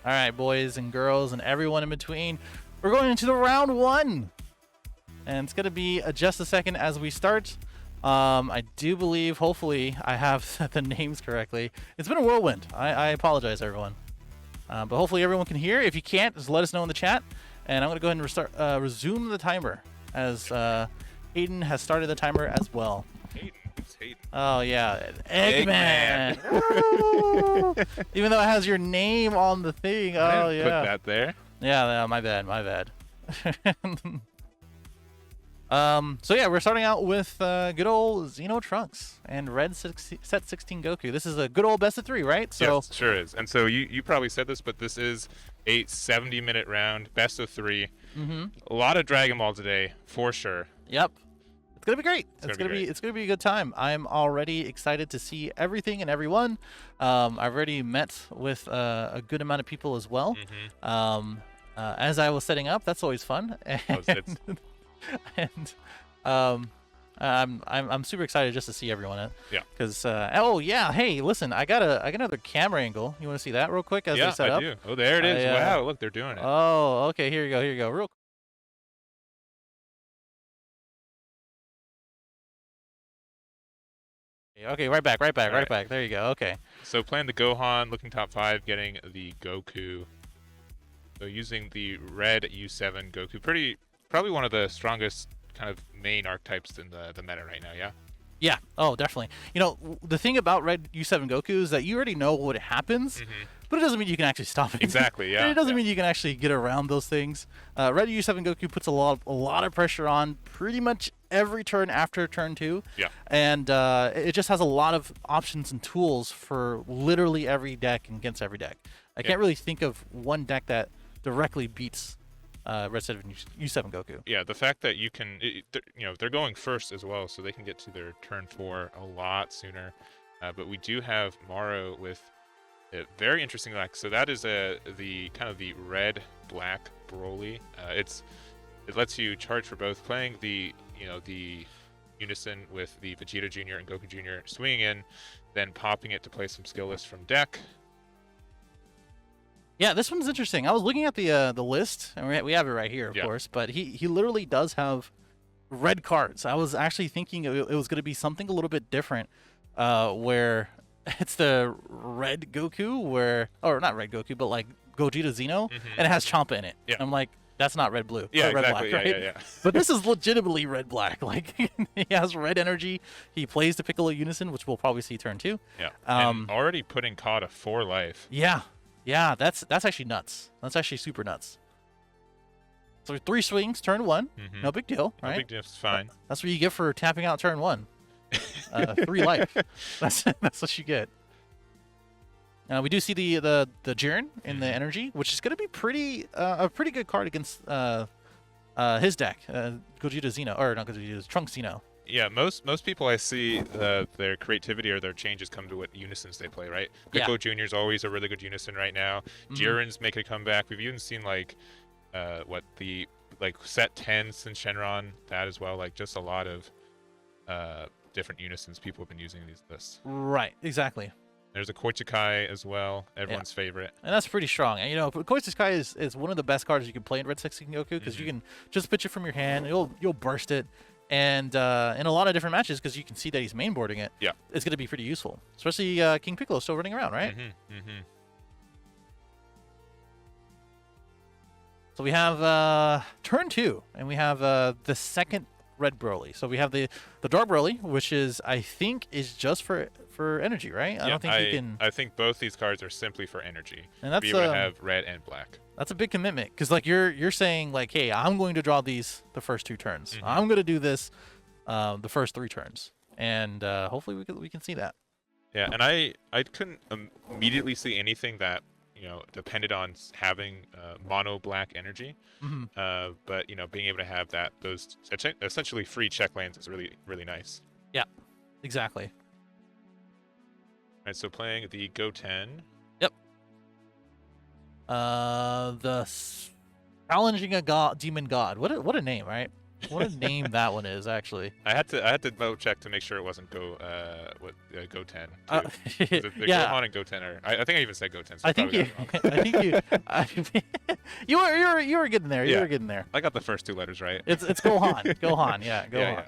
All right, boys and girls and everyone in between, we're going into the round one, and it's gonna be just a second as we start. I do believe, hopefully, I have set the names correctly. It's been a whirlwind. I apologize, everyone, but hopefully everyone can hear. If you can't, just let us know in the chat, and I'm gonna go ahead and resume the timer as Hayden has started the timer as well. Hayden. Who's Hayden? Oh yeah, Eggman. Even though it has your name on the thing. I Oh didn't yeah. put that there. Yeah, my bad. So yeah, we're starting out with good old Xeno Trunks and Red Set 16 Goku. This is a good old best of 3, right? So Yes, sure is. And so you probably said this, but this is a 70-minute round, best of 3. A lot of Dragon Ball today, for sure. Yep. It's gonna be great. It's gonna be a good time. I'm already excited to see everything and everyone. I've already met with a good amount of people as well. As I was setting up, that's always fun. And I'm super excited just to see everyone. Yeah. Because oh yeah, hey, listen, I got another camera angle. You want to see that real quick as they set up? Yeah, I do. Oh, there it is. Wow, look, they're doing it. Oh, okay. Here you go. Real. Okay, right back. There you go. Okay. So playing the Gohan, looking top 5, getting the Goku. So using the red U7 Goku, probably one of the strongest kind of main archetypes in the meta right now. Yeah. Yeah. Oh, definitely. You know, the thing about red U7 Goku is that you already know what happens, but it doesn't mean you can actually stop it. Exactly. Yeah. It doesn't mean you can actually get around those things. Red U7 Goku puts a lot of pressure on pretty much every turn after turn 2. Yeah. And it just has a lot of options and tools for literally every deck and against every deck. I can't really think of one deck that directly beats Red 7 U7 Goku. Yeah, the fact that you can, they're going first as well, so they can get to their turn 4 a lot sooner. But we do have Morrow with a very interesting deck. So that is the kind of the red-black Broly. It lets you charge for both, playing the Unison with the Vegeta Jr. and Goku Jr. swinging in, then popping it to play some skill list from deck. Yeah, this one's interesting. I was looking at the list, and we have it right here, of course. But he literally does have red cards. I was actually thinking it was going to be something a little bit different, where it's the red Goku, or not red Goku, but like Gogeta Xeno, and it has Champa in it. Yeah. I'm like, that's not red blue. Yeah, or red exactly. Black, right? Yeah. But this is legitimately red black. Like he has red energy. He plays the Piccolo Unison, which we'll probably see turn 2. Yeah. And already putting Ka to 4 life. Yeah, that's actually nuts. That's actually super nuts. So 3 swings, turn 1, no big deal, right? No big deal, it's fine. That's what you get for tapping out turn 1. 3 life. That's what you get. We do see the Jiren in the energy, which is going to be a pretty good card against his deck, Gogeta Xeno, or not Gogeta, Trunks Xeno. Yeah, most people I see their creativity or their changes come to what unisons they play, right? Piccolo Jr. is always a really good unison right now. Jiren's making a comeback. We've even seen like set 10 since Shenron, that as well. Like just a lot of different unisons people have been using in these lists. Right, exactly. There's a CoreTCG as well, everyone's favorite. And that's pretty strong. And, CoreTCG is one of the best cards you can play in Red 16 Goku, because you can just pitch it from your hand, you'll burst it. And in a lot of different matches, because you can see that he's mainboarding it, it's going to be pretty useful. Especially King Piccolo still running around, right? So we have turn 2, and we have the second red Broly. So we have the dark Broly, which I think is just for energy, right? I don't think you can. I think both these cards are simply for energy. And that's be able to have red and black. That's a big commitment, because like you're saying like, hey, I'm going to draw these the first 2 turns. I'm going to do this the first 3 turns, and hopefully we can see that. Yeah, and I couldn't immediately see anything that depended on having mono black energy. But being able to have those essentially free check lands is really, really nice. Yeah, exactly. All right, so playing the Go-10. Yep. The challenging a demon god. What a name, right? what a name that one is, actually. I had to double check to make sure it wasn't Goten. The Yeah, Gohan and Goten are. I think I even said Goten. So I think you, I think you were getting there. You Yeah. were getting there. I got the first two letters right. It's Gohan. Gohan, yeah, Gohan. Yeah, yeah.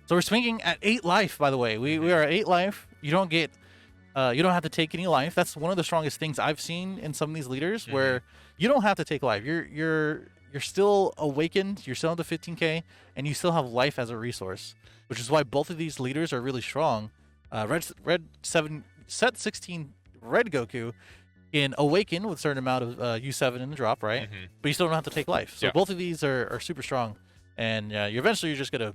So we're swinging at 8 life, by the way. We are at 8 life. You don't get, you don't have to take any life. That's one of the strongest things I've seen in some of these leaders, where you don't have to take life. You're still awakened. You're still at the 15K, and you still have life as a resource, which is why both of these leaders are really strong. Red 7 set 16 Red Goku can awaken with a certain amount of U7 in the drop, right? But you still don't have to take life. So Yeah. both of these are super strong, and you eventually you're just gonna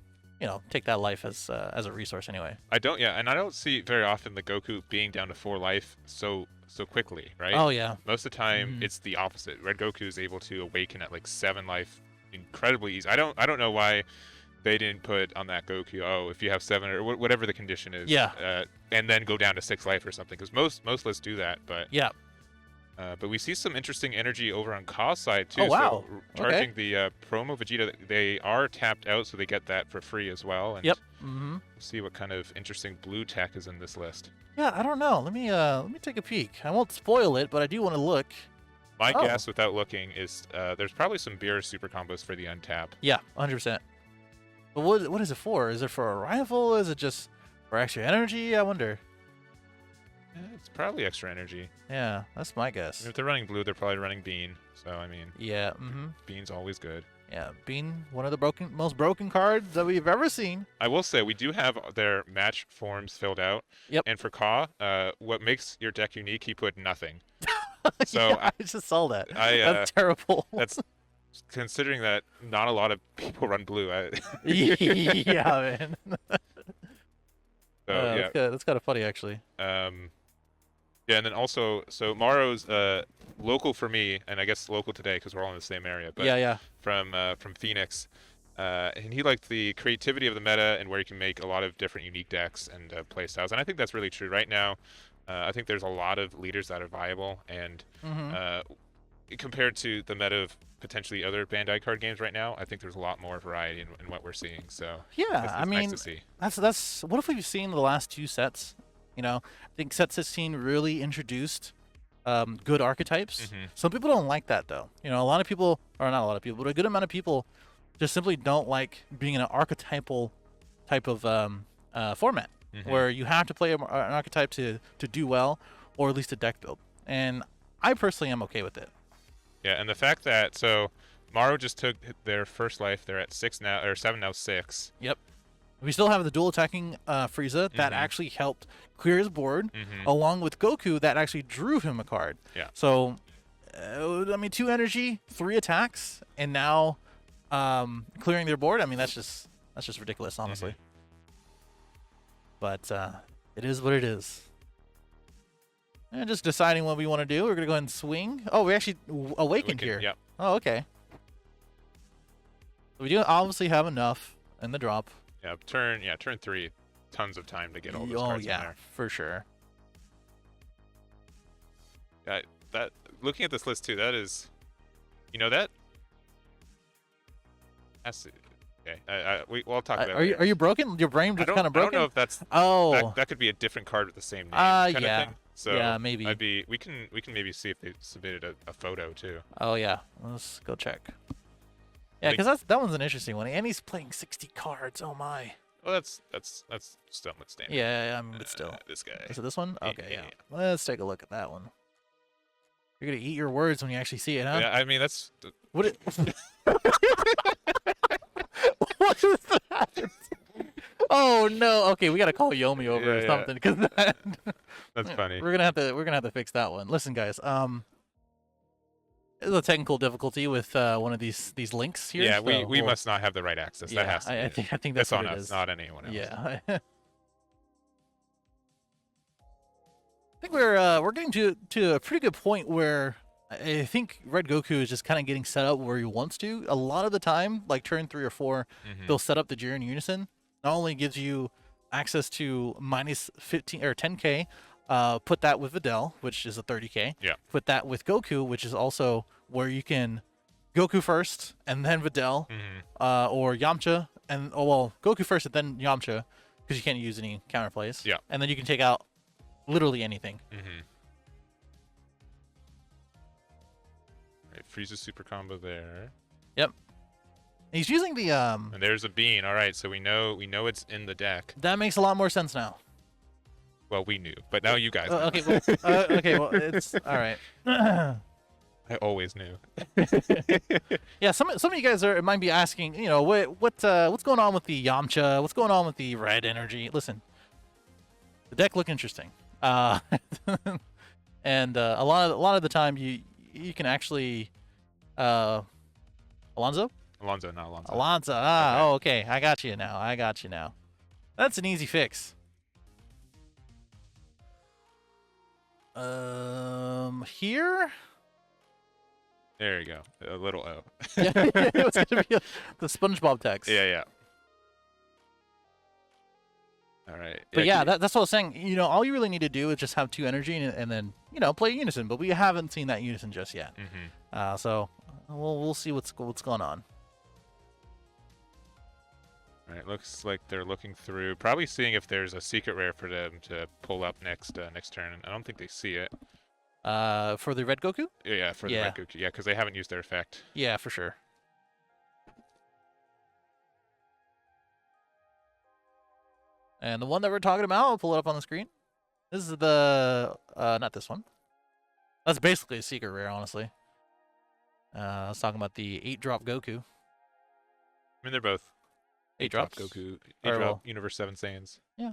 take that life as a resource anyway. I don't see very often the Goku being down to 4 life so quickly, right? Oh yeah. Most of the time, it's the opposite. Red Goku is able to awaken at like 7 life incredibly easy. I don't know why they didn't put on that Goku, if you have 7 or whatever the condition is, and then go down to 6 life or something, because most lists do that. But Yeah. but we see some interesting energy over on Ka's side too. Oh, wow. So charging the promo Vegeta, they are tapped out, so they get that for free as well. And Yep. we'll see what kind of interesting blue tech is in this list. Yeah, I don't know. Let me take a peek. I won't spoil it, but I do want to look. My guess, without looking, is there's probably some beer super combos for the untap. Yeah, 100%. But what is it for? Is it for a rival? Is it just for extra energy? I wonder. It's probably extra energy. Yeah, that's my guess. If they're running blue, they're probably running bean. So I mean, Yeah. bean's always good. Yeah, being one of the most broken cards that we've ever seen. I will say we do have their match forms filled out. Yep. And for Ka, what makes your deck unique, he put nothing. So yeah, I just saw that. I That's terrible. That's considering that not a lot of people run blue. Yeah, man. So yeah. That's kind of funny, actually. Yeah, and then also, so Maro's local for me, and I guess local today because we're all in the same area. But Yeah. from Phoenix, and he liked the creativity of the meta and where you can make a lot of different unique decks and play styles. And I think that's really true right now. I think there's a lot of leaders that are viable, and compared to the meta of potentially other Bandai card games right now, I think there's a lot more variety in what we're seeing. So Yeah, it's I mean, nice to see. that's what if we've seen the last 2 sets? I think set 16 really introduced good archetypes. Some people don't like that though. A lot of people, or not a lot of people, but a good amount of people just simply don't like being in an archetypal type of format where you have to play an archetype to do well, or at least a deck build. And I personally am okay with it. Yeah, and the fact that Maro just took their first life, they're at 6 now, or 7 now, 6. Yep. We still have the dual attacking Frieza that actually helped clear his board, along with Goku that actually drew him a card. Yeah. So, 2 energy, 3 attacks, and now clearing their board. I mean, that's just ridiculous, honestly. But it is what it is. And just deciding what we want to do. We're gonna go ahead and swing. Oh, we actually awakened here. Yep. Oh, okay. We do obviously have enough in the drop. Yeah, turn 3, tons of time to get all those cards in there. For sure. That looking at this list too, that is, that's okay. We'll talk about it. Are you broken? Your brain just kind of broken? I don't know if that's. Oh. That could be a different card with the same name. Kind of Yeah. thing. So yeah, maybe. we can maybe see if they submitted a photo too. Oh yeah, let's go check. Yeah, because that one's an interesting one, and he's playing 60 cards. Oh my. Well, that's still not standard. Yeah, but still. This guy. Is it this one? Okay, yeah. Yeah. Let's take a look at that one. You're gonna eat your words when you actually see it, huh? Yeah, I mean that's. What it? What is that? Oh no! Okay, we gotta call Yomi over or something because that's funny. We're gonna have to fix that one. Listen, guys. There's a technical difficulty with one of these links here. Yeah, so we must not have the right access. Yeah, that has to be I think that's on what it us, is. not anyone else. Yeah. I think we're getting to a pretty good point where I think Red Goku is just kind of getting set up where he wants to. A lot of the time, like turn 3 or 4, they'll set up the Jiren Unison. Not only gives you access to minus 15 or 10k, put that with Videl, which is a 30k. Yeah. Put that with Goku, which is also where you can Goku first, and then Videl, or Yamcha, and Goku first and then Yamcha, because you can't use any counterplays. Yeah. And then you can take out literally anything. Right, Frieza's super combo there. Yep. He's using the And there's a bean. All right, so we know it's in the deck. That makes a lot more sense now. Well, we knew, but now you guys know. Okay, well, it's all right. I always knew. Yeah, some of you guys might be asking, what's going on with the Yamcha? What's going on with the red energy? Listen, the deck look interesting, and a lot of the time you can actually, Alonzo, not Alonzo. Alonzo. Okay, I got you now. That's an easy fix. Here. There you go. A little O. Yeah, it was gonna be the SpongeBob text. Yeah. All right. But yeah, that's what I was saying. All you really need to do is just have 2 energy and then play unison. But we haven't seen that unison just yet. So we'll see what's going on. All right. Looks like they're looking through, probably seeing if there's a secret rare for them to pull up next turn. I don't think they see it. For the red Goku? Yeah, for the red Goku. Yeah, because they haven't used their effect. Yeah, for sure. And the one that we're talking about, I'll pull it up on the screen. This is the not this one. That's basically a secret rare, honestly. I was talking about the 8-drop Goku. I mean, they're both 8-drop Goku, 8-drop Universe 7 Saiyans. Yeah.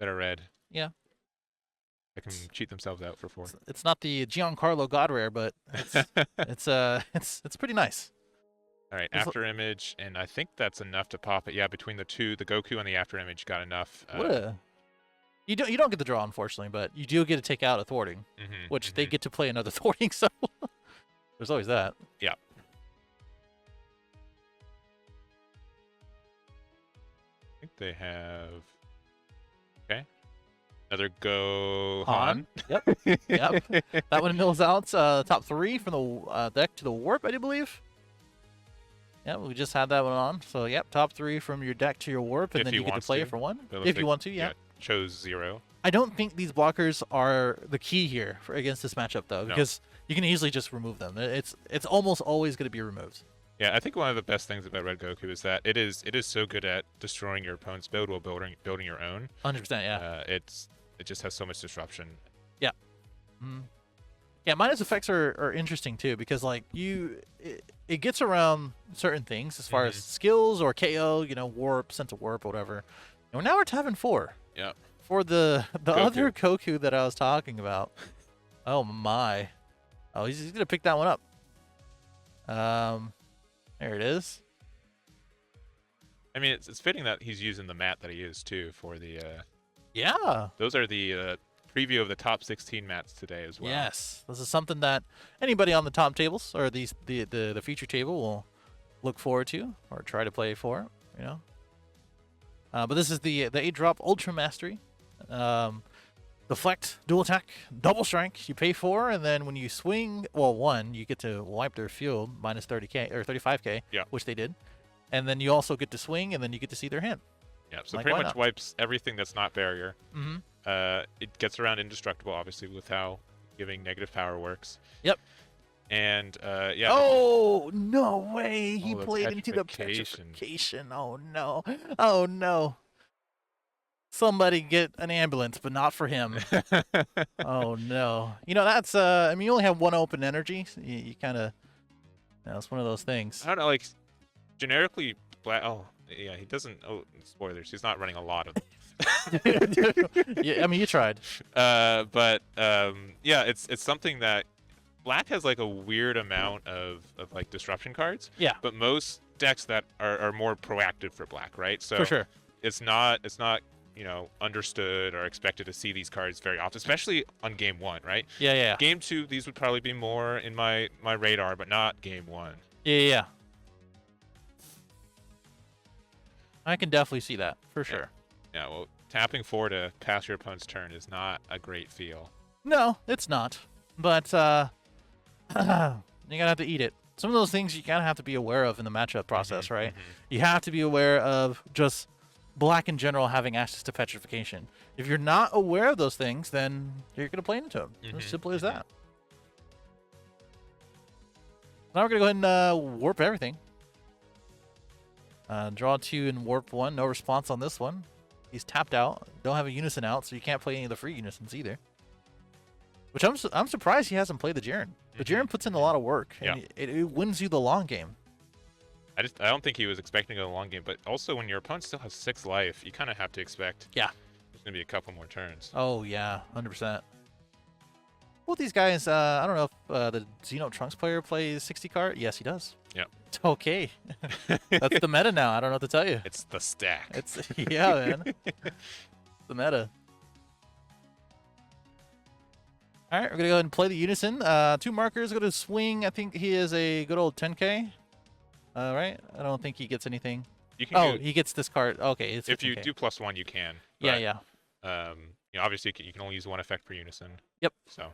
That are red. Yeah. They can cheat themselves out for 4. It's not the Giancarlo God rare, but it's pretty nice. All right, after image, and I think that's enough to pop it. Yeah, between the two, the Goku and the after image got enough. You don't get the draw, unfortunately, but you do get to take out a thwarting, which they get to play another thwarting. So there's always that. Yeah. I think they have. Okay. Another Gohan. Yep. That one mills out top 3 from the deck to the warp, I do believe. Yeah, we just had that one on. So, yep, top 3 from your deck to your warp, and then you get to play it for 1. If you want to, yeah. Chose 0. I don't think these blockers are the key here against this matchup, though, because you can easily just remove them. It's almost always going to be removed. Yeah, I think one of the best things about Red Goku is that it is so good at destroying your opponent's build while building your own. 100%, yeah. It just has so much disruption. Yeah. Yeah, minus effects are interesting too, because like it gets around certain things as far as skills or KO, warp, sense of warp, whatever. And now we're tapping 4. Yeah. For the other Goku that I was talking about. Oh my. Oh, he's gonna pick that one up. There it is. I mean, it's fitting that he's using the mat that he is too for the. Yeah. Those are the preview of the top 16 mats today as well. Yes, this is something that anybody on the top tables or the feature table will look forward to or try to play for. But this is the 8-drop Ultra Mastery. Deflect, dual attack, double strike. You pay 4, and then when you swing, 1, you get to wipe their field minus 30k or 35k, which they did, and then you also get to swing, and then you get to see their hand. Yeah, so pretty much wipes everything that's not barrier. It gets around indestructible, obviously, with how giving negative power works. Yep. And yeah. Oh no way! He played into the petrification. Oh no! Oh no! Somebody get an ambulance, but not for him. Oh no! That's I mean, you only have 1 open energy. So you kind of. It's one of those things. I don't know, like generically, oh yeah, he doesn't. Oh, spoilers! He's not running a lot of. Yeah, I mean, you tried. But yeah, it's something that Black has like a weird amount of like disruption cards. Yeah. But most decks that are more proactive for Black, right? So for sure. It's not understood or expected to see these cards very often, especially on game 1, right? Yeah. Game 2, these would probably be more in my radar, but not game 1. Yeah. I can definitely see that for sure. Yeah, well, tapping 4 to pass your opponent's turn is not a great feel. No, it's not. But You're gonna have to eat it. Some of those things you kind of have to be aware of in the matchup process, right? You have to be aware of just black in general having access to petrification. If you're not aware of those things, then you're gonna play into them. As simple as that. Now we're gonna go ahead and warp everything. Draw 2 and warp 1. No response on this one. He's tapped out. Don't have a unison out, so you can't play any of the free unisons either. Which I'm surprised he hasn't played the Jiren. The Jiren puts in a lot of work, and it wins you the long game. I don't think he was expecting a long game, but also when your opponent still has 6 life, you kind of have to expect there's gonna be a couple more turns. Oh yeah, 100%. Well, these guys, I don't know if the Xeno Trunks player plays 60 card. Yes, he does. Yep. It's okay. That's the meta now. I don't know what to tell you. It's the stack. It's yeah, man. The meta. All right, we're gonna go ahead and play the unison. 2 markers. Go to swing. I think he is a good old 10K. Right? I don't think he gets anything. You can he gets this card. Okay, it's if you 15K. do +1, you can. But, you know, obviously you can only use 1 effect per unison. Yep. So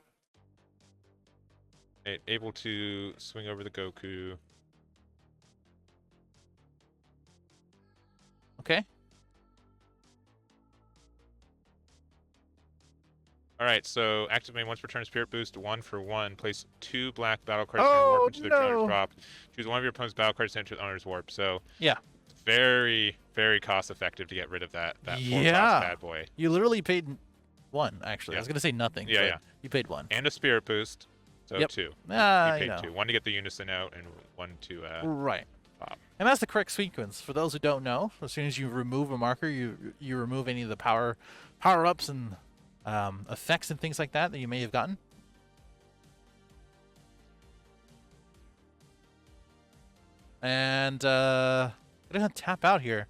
able to swing over the Goku. Okay. All right, so activate once per turn Spirit Boost 1 for 1. Place 2 black battle cards and warp into their treasure drop. Choose one of your opponent's battle cards to enter the owner's warp. So yeah, very, very cost effective to get rid of that 4-cost bad boy. You literally paid 1, actually. I was gonna say nothing. Yeah. You paid 1. And a Spirit Boost. So 2. You paid 2. 1 to get the unison out and 1 to right. pop. And that's the correct sequence. For those who don't know, as soon as you remove a marker, you remove any of the power-ups and effects and things like that you may have gotten. And we're gonna tap out here.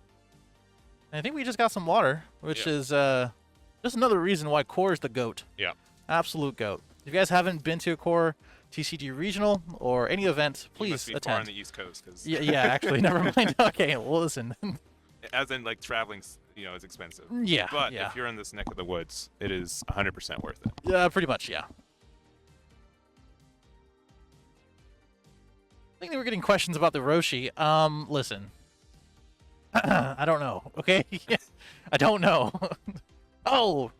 And I think we just got some water, which is just another reason why Core is the GOAT. Yeah. Absolute GOAT. If you guys haven't been to a Core TCG regional or any event, please must be attend. far on the East Coast, cause yeah, actually, never mind. Okay, well, listen. as in like traveling, you know, is expensive. Yeah, But if you're in this neck of the woods, it is 100% worth it. Yeah, pretty much, yeah. I think that we're getting questions about the Roshi. Listen. I don't know, okay? I don't know. Oh!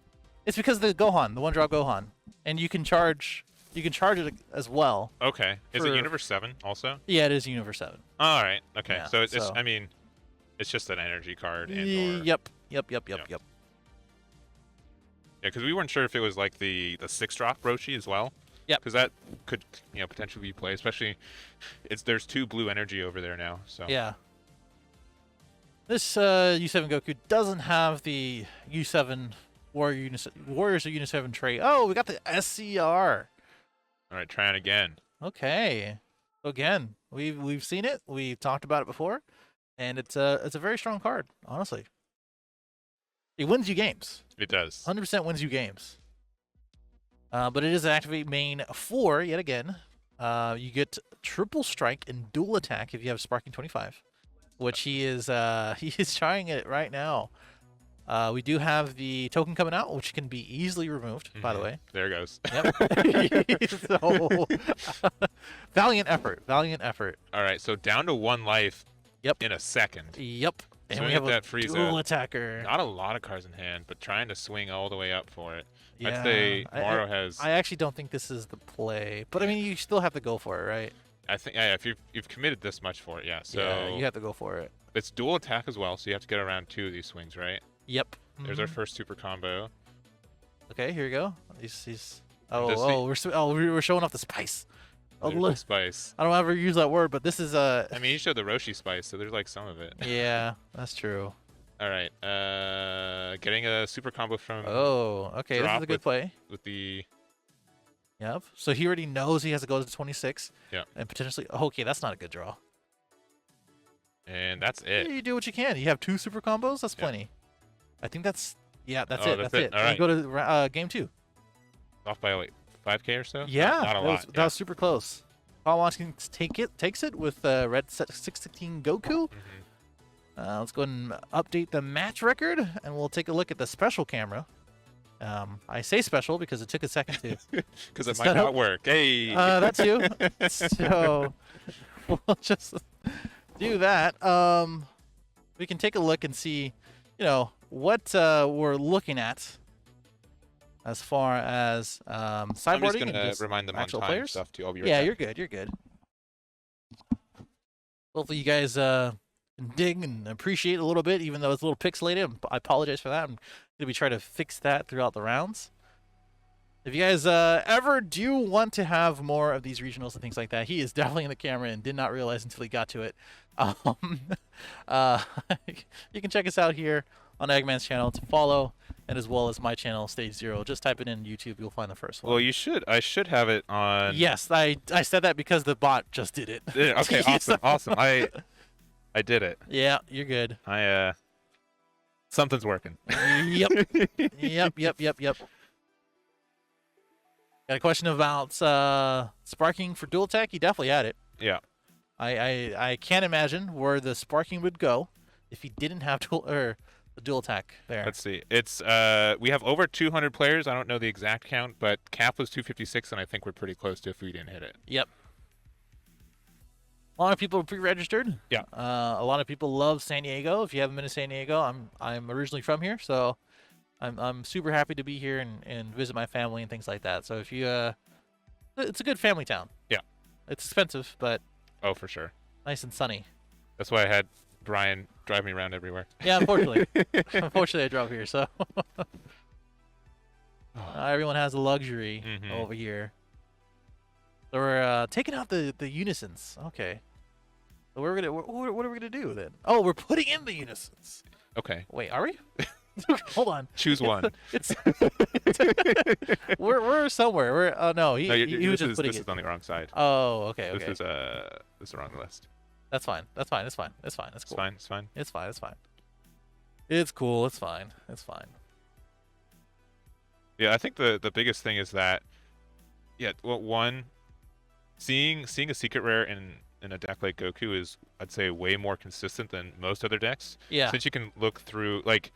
It's because of the Gohan, the one-drop Gohan. And you can charge it as well. Okay. Is it Universe 7 also? Yeah, it is Universe 7. All right. Okay. Yeah, So it's I mean, it's just an energy card and or Yep. Yeah, because we weren't sure if it was like the 6-drop Roshi as well. Yep. Because that could, you know, potentially be played, especially there's 2 blue energy over there now. So Yeah. This U7 Goku doesn't have the U7 Warriors of Uni7 trait. Oh, we got the SCR. All right, trying again. Okay. Again, we've seen it. We've talked about it before, and it's a very strong card. Honestly, it wins you games. It does. 100% wins you games. But it is an activate main 4 yet again. You get triple strike and dual attack if you have Sparking 25, which he is trying it right now. We do have the token coming out, which can be easily removed, by the way. There it goes. Yep. So, valiant effort. All right, so down to 1 life Yep. in a second. Yep. And So we we have get that a Frieza. dual attacker. Not a lot of cards in hand, but trying to swing all the way up for it. Yeah. I'd say Moro has... I actually don't think this is the play, but I mean, you still have to go for it, right? I think, yeah, if you've committed this much for it, yeah. So yeah, you have to go for it. it's dual attack as well, so you have to get around 2 of these swings, right? Yep. There's our first super combo. Okay, here we go. He's Does we're showing off the spice. Oh, There's look. the spice. I don't ever use that word, but this is I mean, you showed the Roshi spice, so there's like some of it. yeah, that's true. All right, getting a super combo from Oh, okay, this is Drop a good play. with the Yep. So he already knows he has to go to 26. Yeah. And potentially, okay, that's not a good draw. and that's it. You do what you can. You have 2 super combos. That's Yeah. plenty. I think that's that's Oh, it. that's That's it. it. All And right. go to game 2. Off by like 5K or so. Yeah, not a lot. that was super close. Paul Watkins takes it with red 616 Goku. Let's go ahead and update the match record, and we'll take a look at the special camera. I say special because it took a second to Because it set might up. not work. Hey. that too. So we'll just do that. We can take a look and see, what we're looking at as far as I'm just sideboarding and gonna just remind them on actual time players. stuff too. I'll be right Yeah, back. you're good. You're good. Hopefully you guys can dig and appreciate a little bit, even though it's a little pixelated. I apologize for that. I'm gonna be trying to fix that throughout the rounds. If you guys ever do want to have more of these regionals and things like that, he is definitely in the camera and did not realize until he got to it. You can check us out here on Eggman's channel to follow, and as well as my channel, Stage Zero. Just type it in YouTube, you'll find the first one. Well, you should. I should have it on. Yes, I said that because the bot just did it. Yeah, okay, awesome, awesome. I did it. Yeah, you're good. Something's working. Yep. Yep. Got a question about sparking for dual tech? He definitely had it. Yeah. I can't imagine where the sparking would go if he didn't have the dual attack there. Let's see. It's we have over 200 players. I don't know the exact count, but cap was 256, and I think we're pretty close to if we didn't hit it. Yep. A lot of people are pre-registered. Yeah. A lot of people love San Diego. If you haven't been to San Diego, I'm originally from here, so I'm super happy to be here and visit my family and things like that. So if you it's a good family town. Yeah. It's expensive, but Oh, for sure. nice and sunny. That's why I had Brian drive me around everywhere. Yeah, unfortunately. Unfortunately, I drove here, so everyone has the luxury over here. So we're taking out the unisons. Okay. So what are we gonna do then? Oh, we're putting in the unisons. Okay. Wait, are we? Hold on. Choose one. It's we're somewhere. We're no, he was just putting this it. is on the wrong side. Oh, okay. This is the wrong list. That's fine. That's fine. It's fine. It's fine. It's cool. It's fine. It's fine. It's fine. It's cool. It's fine. It's fine. Yeah, I think the biggest thing is that, one, seeing a secret rare in a deck like Goku is, I'd say, way more consistent than most other decks. Yeah. Since you can look through, like,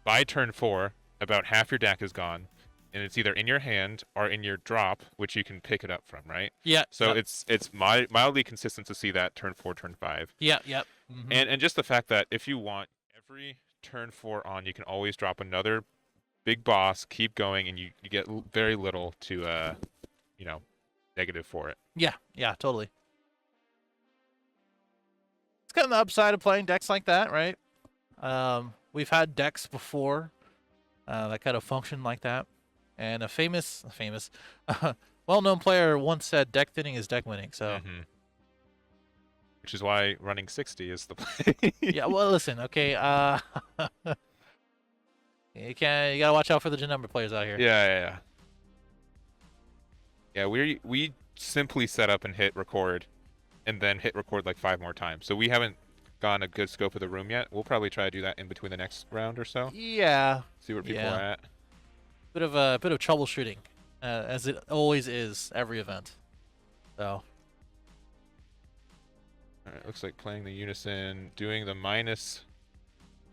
by turn 4, about half your deck is gone, and it's either in your hand or in your drop, which you can pick it up from, right? Yeah. So yep. it's mildly consistent to see that turn 4, turn 5. Yeah. Yep. Mm-hmm. And just the fact that if you want every turn 4 on, you can always drop another big boss, keep going, and you get very little to negative for it. Yeah. Yeah. Totally. It's kind of the upside of playing decks like that, right? We've had decks before that kind of function like that. And a famous, well-known player once said, "Deck thinning is deck winning." So, which is why running 60 is the play. yeah. Well, listen. Okay. You gotta watch out for the number players out here. Yeah. We simply set up and hit record, and then hit record like 5 more times. So we haven't gotten a good scope of the room yet. We'll probably try to do that in between the next round or so. Yeah. See where people are at. Bit of troubleshooting, as it always is every event. So. All right, looks like playing the unison, doing the minus,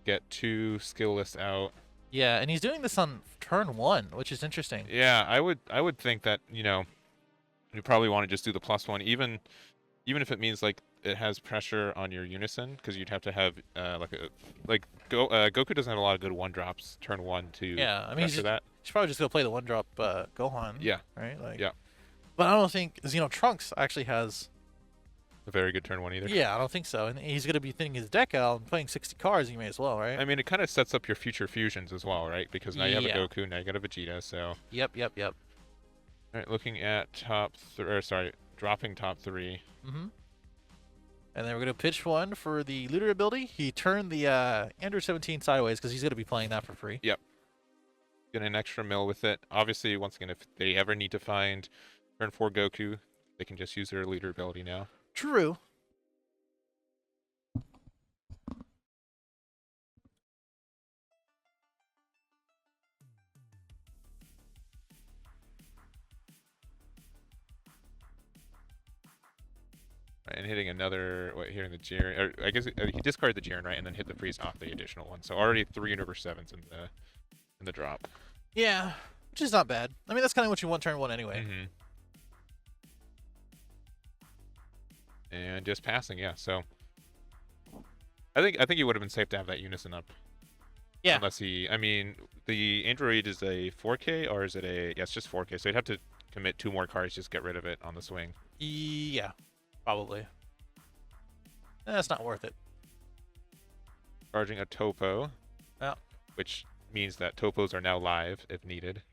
get 2 skill lists out. Yeah, and he's doing this on turn 1, which is interesting. Yeah, I would think that you probably want to just do the +1, even if it means like it has pressure on your unison, because you'd have to have Goku doesn't have a lot of good 1-drops turn 1 to pressure that. He's probably just gonna play the 1-drop Gohan. Yeah. Right. Yeah. But I don't think Xeno Trunks actually has a very good turn 1 either. Yeah, I don't think so. And he's gonna be thinning his deck out and playing 60 cards. You may as well, right? I mean, it kind of sets up your future fusions as well, right? Because now you have a Goku, now you got a Vegeta, so. Yep. All right, looking at dropping top 3. And then we're gonna pitch one for the looter ability. He turned the aandroidd 17 sideways because he's gonna be playing that for free. Yep. Get an extra mill with it. Obviously, once again, if they ever need to find turn 4 Goku, they can just use their leader ability now. True. And hitting another, hitting the Jiren, or I guess he discarded the Jiren, right, and then hit the freeze off the additional one. So already 3 over 7s in the drop. Yeah, which is not bad. I mean, that's kind of what you want turn 1 anyway. Mm-hmm. And just passing, yeah. So I think it would have been safe to have that unison up. Yeah. Unless I mean, the Android is a 4K or is it a? Yeah, it's just 4K. So you'd have to commit 2 more cards, just get rid of it on the swing. Yeah, probably. That's not worth it. Charging a topo. Yeah. Which means that topos are now live if needed.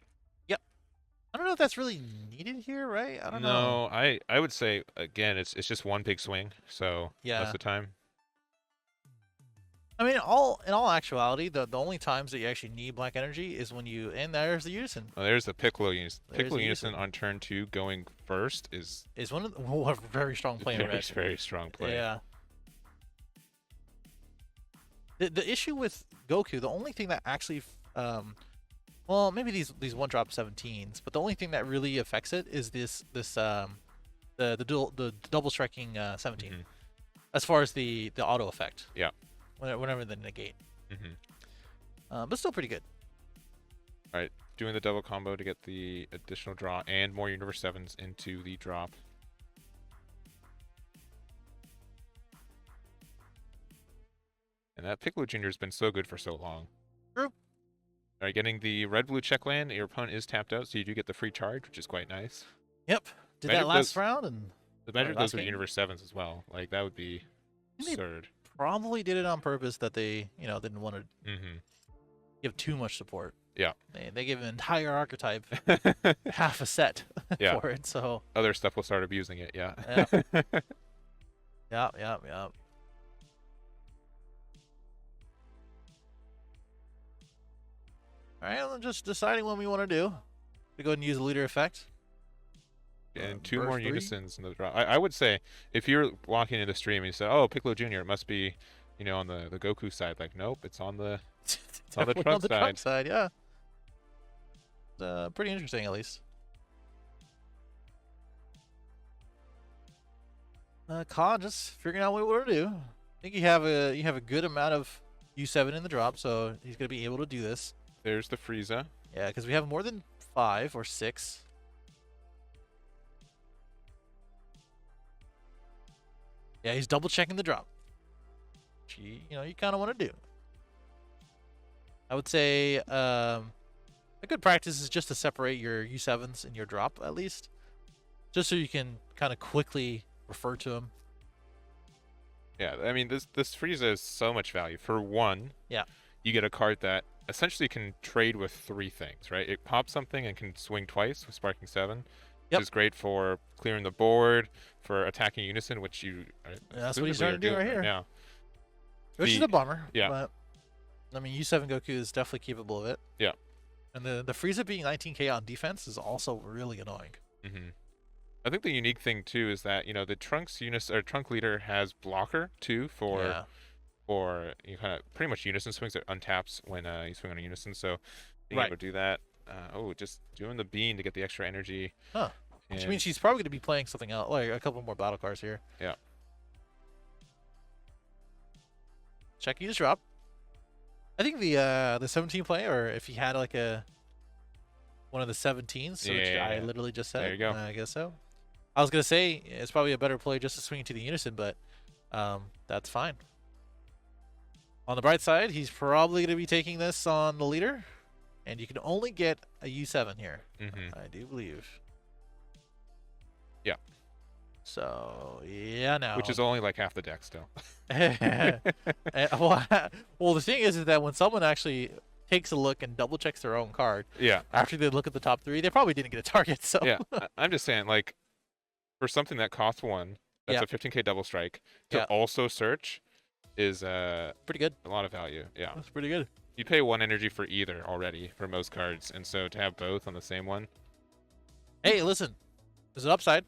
I don't know if that's really needed here, right? I don't know. No, I would say again, it's just one big swing. So Yeah. most of the time. I mean, in all actuality, the only times that you actually need black energy is when you, and there's the unison. Well, there's the Piccolo unison. There's Piccolo the unison unison. on turn 2 going first is Is one of a very strong play in very, red. very strong play. Yeah. The issue with Goku, the only thing that actually, well, maybe these 1-drop 17s, but the only thing that really affects it is the double striking 17, Mhm. as far as the auto effect. Yeah. Whenever they negate. Mm-hmm. But still pretty good. All right, doing the double combo to get the additional draw and more Universe 7s into the drop. And that Piccolo Jr. has been so good for so long. True. All right, getting the red-blue check land. Your opponent is tapped out, so you do get the free charge, which is quite nice. Yep. Did Magic that last does- round, and The magic last goes with game? Universe 7s as well. Like, that would be They absurd. probably did it on purpose that they, didn't want to Mm-hmm. give too much support. Yeah. They give an entire archetype half a set Yeah. for it. So Other stuff will start abusing it, yeah. yeah. All right, I'm just deciding what we want to do. We go ahead and use the leader effect. And 2 burst more 3. unisons in the draw. I would say, if you're walking into the stream and you say, oh, Piccolo Jr., it must be, on the Goku side. Like, nope, it's on the on the Definitely trunk side. trunk side, yeah. Pretty interesting, at least. Khan just figuring out what we want to do. I think you have a good amount of U7 in the drop, so he's gonna be able to do this. There's the Frieza. Yeah, because we have more than 5 or 6. Yeah, he's double checking the drop. Which you kind of want to do. I would say a good practice is just to separate your U7s in your drop at least, just so you can kind of quickly refer to them. Yeah, I mean, this Frieza is so much value. For one, Yeah. you get a card that essentially can trade with 3 things, right? It pops something and can swing twice with Sparking 7, Yep. which is great for clearing the board, for attacking Unison, which you That's what he's starting to do right here. now. Which is a bummer. Yeah. But I mean, U7 Goku is definitely capable of it. Yeah. And the Frieza being 19k on defense is also really annoying. Mm-hmm. I think the unique thing too is that the Trunks Trunk leader has blocker too for you kind of pretty much Unison swings that untaps when you swing on a Unison. So being able to do that. Just doing the bean to get the extra energy. Huh. Which And- means she's probably going to be playing something else, like a couple more battle cards here. Yeah. Check use drop. I think the 17 play, or if he had like one of the 17s, which I Yeah. literally just said. There you go. I guess so. I was gonna say it's probably a better play just to swing to the Unison, but that's fine. On the bright side, he's probably gonna be taking this on the leader, and you can only get a U7 here. Mm-hmm. I do believe. Yeah. So yeah, now Which is only like half the deck still. well, the thing is that when someone actually takes a look and double checks their own card Yeah. after they look at the top 3, they probably didn't get a target. So Yeah. I'm just saying, like, for something that costs 1, that's Yeah. a 15k double strike, to Yeah. also search is pretty good. a lot of value. Yeah. That's pretty good. You pay 1 energy for either already for most cards, and so to have both on the same one. Hey, listen, there's an upside.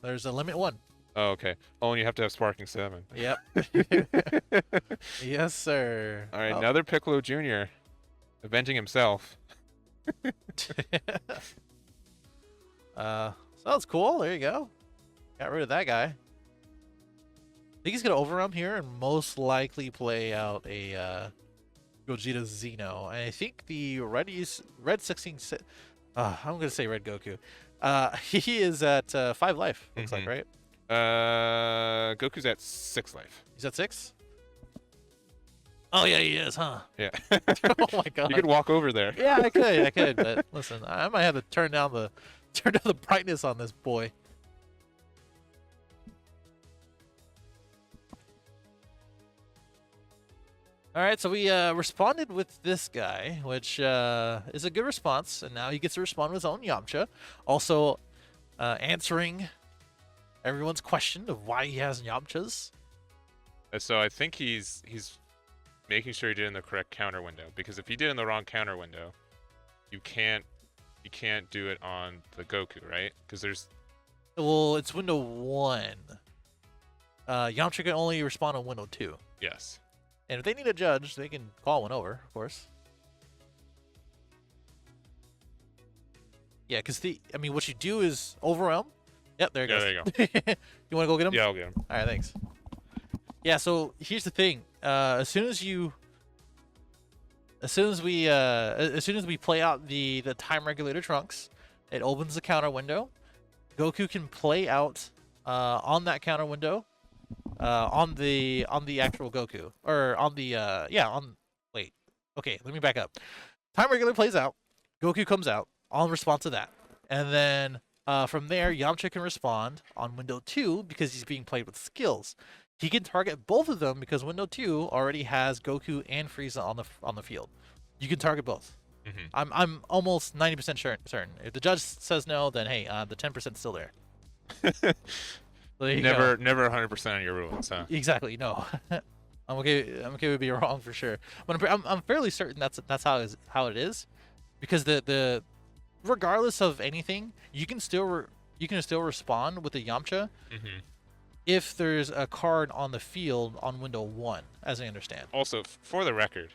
There's a limit 1. Oh, okay. Oh, and you have to have Sparking 7. Yep. Yes, sir. All right, Oh. another Piccolo Jr. avenging himself. So that's cool. There you go. Got rid of that guy. I think he's gonna overwhelm here and most likely play out a Gogeta Xeno. And I think the red 16. I'm gonna say red Goku. He is at 5 life. Looks like, right? Goku's at 6 life. He's at 6. Oh yeah, he is, huh? Yeah. Oh my god. You could walk over there. Yeah, I could, but listen, I might have to turn down the brightness on this boy. All right, so we responded with this guy, which is a good response, and now he gets to respond with his own Yamcha, also answering everyone's question of why he has Yamchas. So I think he's making sure he did in the correct counter window, because if he did in the wrong counter window, you can't do it on the Goku, right? Because there's Well, it's window 1. Yamcha can only respond on window 2. yes. And if they need a judge, they can call one over, of course. Yeah, because what you do is overwhelm. Yep, there it goes. Yeah, there you go. You want to go get him? Yeah, I'll get him. All right, thanks. Yeah, so here's the thing. As soon as we play out the time regulator trunks, it opens the counter window. Goku can play out on that counter window. On the actual Goku, or on the wait, okay, let me back up. Time regulator plays out, Goku comes out on response to that, and then from there Yamcha can respond on window 2 because he's being played with skills. He can target both of them because window 2 already has Goku and Frieza on the field. You can target both. I'm almost 90% certain. If the judge says no, then hey, the 10% still there. Never 100% on your rulings, huh? Exactly. No, I'm okay with being wrong for sure. But I'm fairly certain that's how it is, because the regardless of anything, you can still respond with the Yamcha if there's a card on the field on window 1, as I understand. Also, for the record,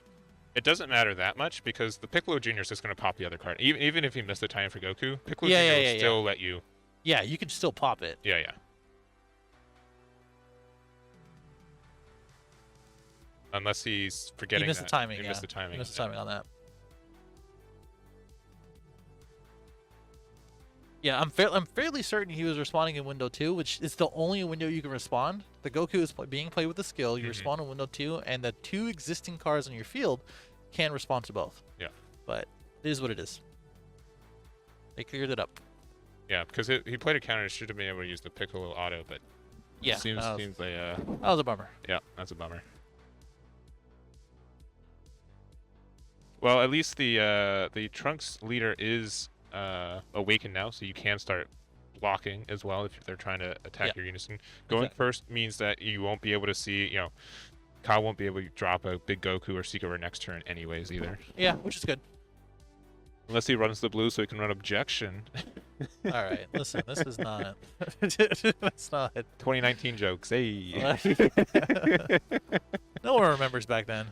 it doesn't matter that much because the Piccolo Jr. is just going to pop the other card. Even if he missed the time for Goku, Piccolo Jr. will still let you. Yeah, you can still pop it. Yeah. Unless he's forgetting He missed that. the timing. He yeah. missed the timing. He missed the timing on that. Yeah, I'm fairly certain he was responding in window 2, which is the only window you can respond. The Goku is being played with the skill. You respond in window 2, and the 2 existing cards on your field can respond to both. Yeah. But it is what it is. They cleared it up. Yeah, because he played a counter. Should have been able to use the Piccolo auto, but yeah, seems like that was a bummer. Yeah, that's a bummer. Well, at least the Trunks leader is awakened now, so you can start blocking as well if they're trying to attack your unison. Going first means that you won't be able to see, Kyle won't be able to drop a big Goku or Seek over next turn anyways either. Yeah, which is good. Unless he runs the blue so he can run objection. All right, listen, this is not. That's not. 2019 jokes, hey. No one remembers back then.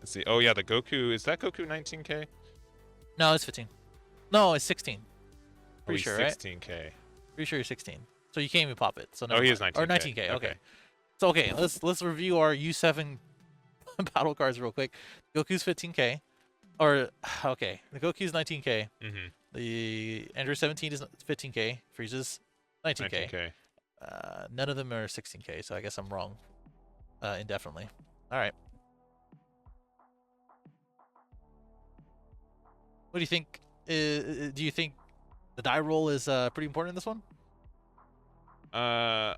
Let's see. Oh yeah, the Goku. Is that Goku 19K? No, it's 15. No, it's 16. Pretty sure, 16K. right? Pretty sure you're 16. So you can't even pop it. So Oh, he is 19K. Or 19K. Okay. So okay, let's review our U7 battle cards real quick. Goku's 15K. Or okay, the Goku's 19K. The Android 17 is 15K. Frieza's 19K. None of them are 16K, so I guess I'm wrong. Indefinitely. All right. What do you think? Do you think the die roll is pretty important in this one? I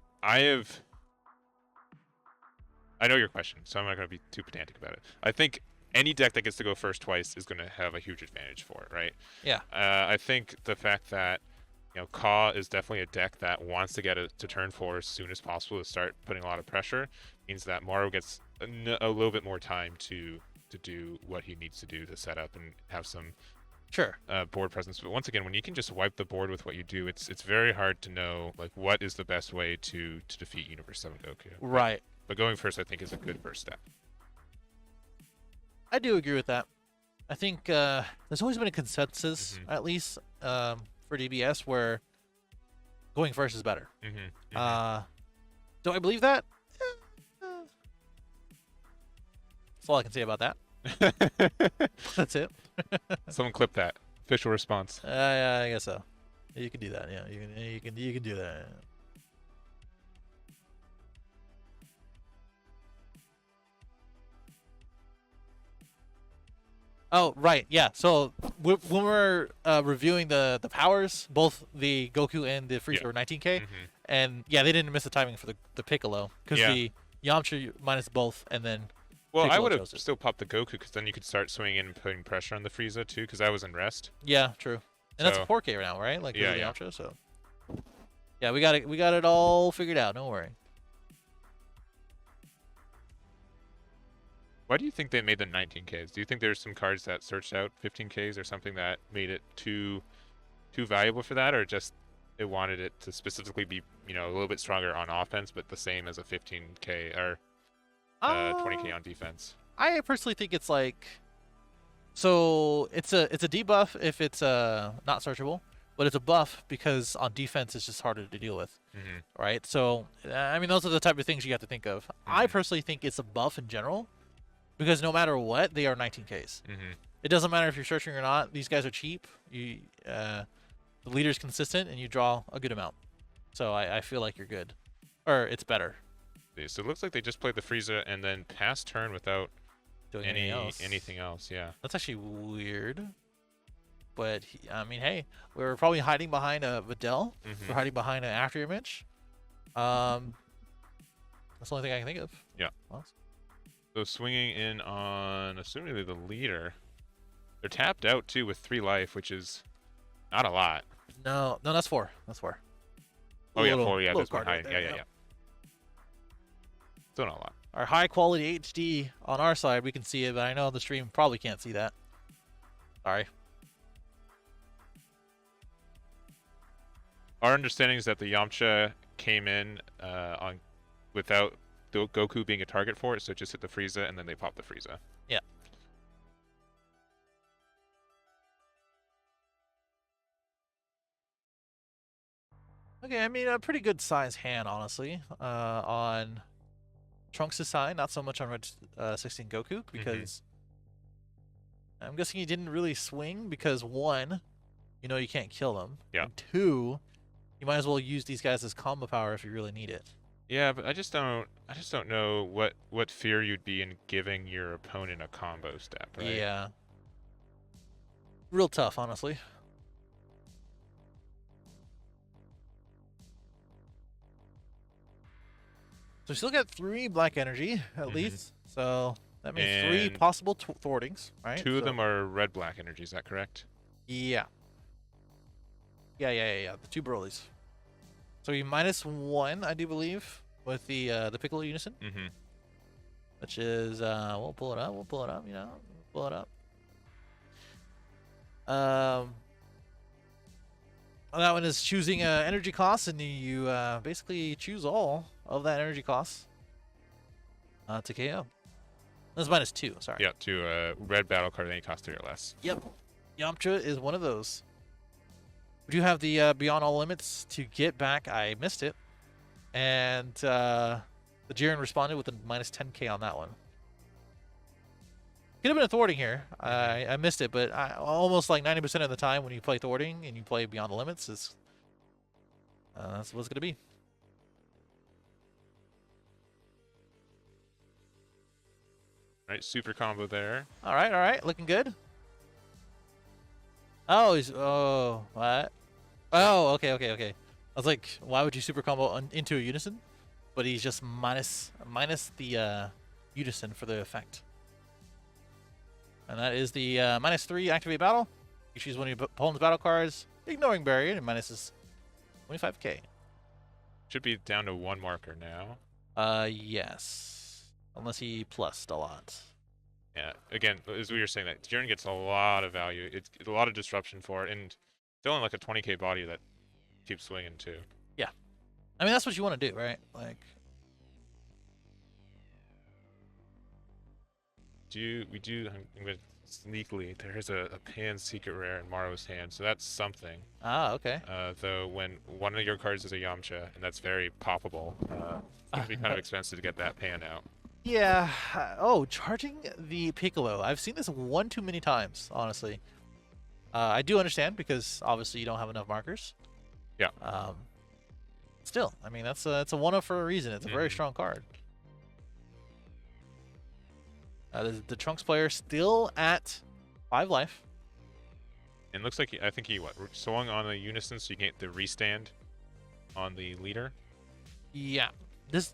know your question, so I'm not going to be too pedantic about it. I think any deck that gets to go first twice is going to have a huge advantage for it, right? Yeah. I think the fact that Ka is definitely a deck that wants to get it to turn 4 as soon as possible to start putting a lot of pressure means that Maru gets a little bit more time to do what he needs to do to set up and have some board presence. But once again, when you can just wipe the board with what you do, it's very hard to know what is the best way to defeat Universe 7 Goku. Right. But going first, I think, is a good first step. I do agree with that. I think there's always been a consensus, at least for DBS, where going first is better. Do I believe that? That's all I can say about that. That's it. Someone clip that. Official response. Yeah, I guess so. You can do that. Yeah, you can do that. Oh, right. Yeah. So when we're reviewing the powers, both the Goku and the Frieza were 19K, and yeah, they didn't miss the timing for the Piccolo because the Yamcha minus both, and then. Well, Piccolo I would have chose it. still popped the Goku because then you could start swinging in and putting pressure on the Frieza too because I was in rest. Yeah, true. And that's a So- 4K right now, right? Like Yeah, the yeah. Yamcha. So yeah, we got it all figured out. Don't worry. Why do you think they made the 19Ks? Do you think there's some cards that searched out 15Ks or something that made it too valuable for that, or just it wanted it to specifically be a little bit stronger on offense, but the same as a 15K or 20K on defense? I personally think it's like, so it's a debuff if it's not searchable, but it's a buff because on defense it's just harder to deal with, right? So I mean, those are the type of things you have to think of. I personally think it's a buff in general because no matter what, they are 19Ks. It doesn't matter if you're searching or not. These guys are cheap. The leader's consistent, and you draw a good amount. So I feel like you're good, or it's better. So it looks like they just played the Frieza and then passed turn without Doing anything else. Yeah. That's actually weird. But I mean, hey, we're probably hiding behind a Videl. We're hiding behind an after image. That's the only thing I can think of. Yeah. Well, So swinging in on, assuming the leader, they're tapped out too with 3 life, which is not a lot. no, that's 4. That's 4. Oh yeah, Little- 4. Yeah, little there's one card high. right there, Yeah. Still not a lot. Our high quality HD on our side, we can see it, but I know on the stream probably can't see that. Sorry. Our understanding is that the Yamcha came in on without Goku being a target for it, so it just hit the Frieza and then they popped the Frieza. Yeah. Okay, I mean, a pretty good size hand, honestly, on Trunks' side, not so much on Red 16 Goku, because I'm guessing he didn't really swing because, 1, you can't kill them. Yeah. And 2, you might as well use these guys as combo power if you really need it. Yeah, but I just don't know what fear you'd be in giving your opponent a combo step, right? Yeah. Real tough, honestly. So we still got 3 black energy, at least. So that means 3 And possible thwartings, right? 2 of So- them are red-black energy, is that correct? Yeah. Yeah. The 2 Broly's. So we -1, I do believe, with the Piccolo Unison, which is we'll pull it up. Pull it up. That one is choosing energy costs, and you basically choose all of that energy costs to KO. That's -2. Sorry. Yeah, to red battle card, any cost 3 or less. Yep. Yamcha is one of those. We do have the Beyond All Limits to get back. I missed it. And the Jiren responded with a -10K on that one. Could have been a thwarting here. I missed it, but almost like 90% of the time when you play thwarting and you play Beyond the Limits, that's what it's going to be. Right, super combo there. All right. Looking good. Oh, what? Oh, okay. I was like, why would you super combo into a Unison? But he's just minus the Unison for the effect. And that is the -3 activate battle. You choose one of your opponent's battle cards, ignoring barrier, and minus is 25K. Should be down to 1 marker now. Yes. Unless he plussed a lot. Yeah, again, as we were saying, that Jiren gets a lot of value. It's a lot of disruption for it, and still in like a 20K body that keeps swinging too. Yeah. I mean, that's what you want to do, right? Like, I'm going to sneakily, there's a pan secret rare in Maro's hand, so that's something. okay. Though when one of your cards is a Yamcha, and that's very poppable, it's going to be kind of expensive to get that pan out. Yeah. Oh, charging the Piccolo. I've seen this one too many times, honestly. I do understand because obviously you don't have enough markers. Yeah. Still, I mean that's a one-up for a reason. It's a very Mhm. strong card. The Trunks player still at 5 life. And looks like I think he swung on a unison so you can get the restand on the leader. Yeah.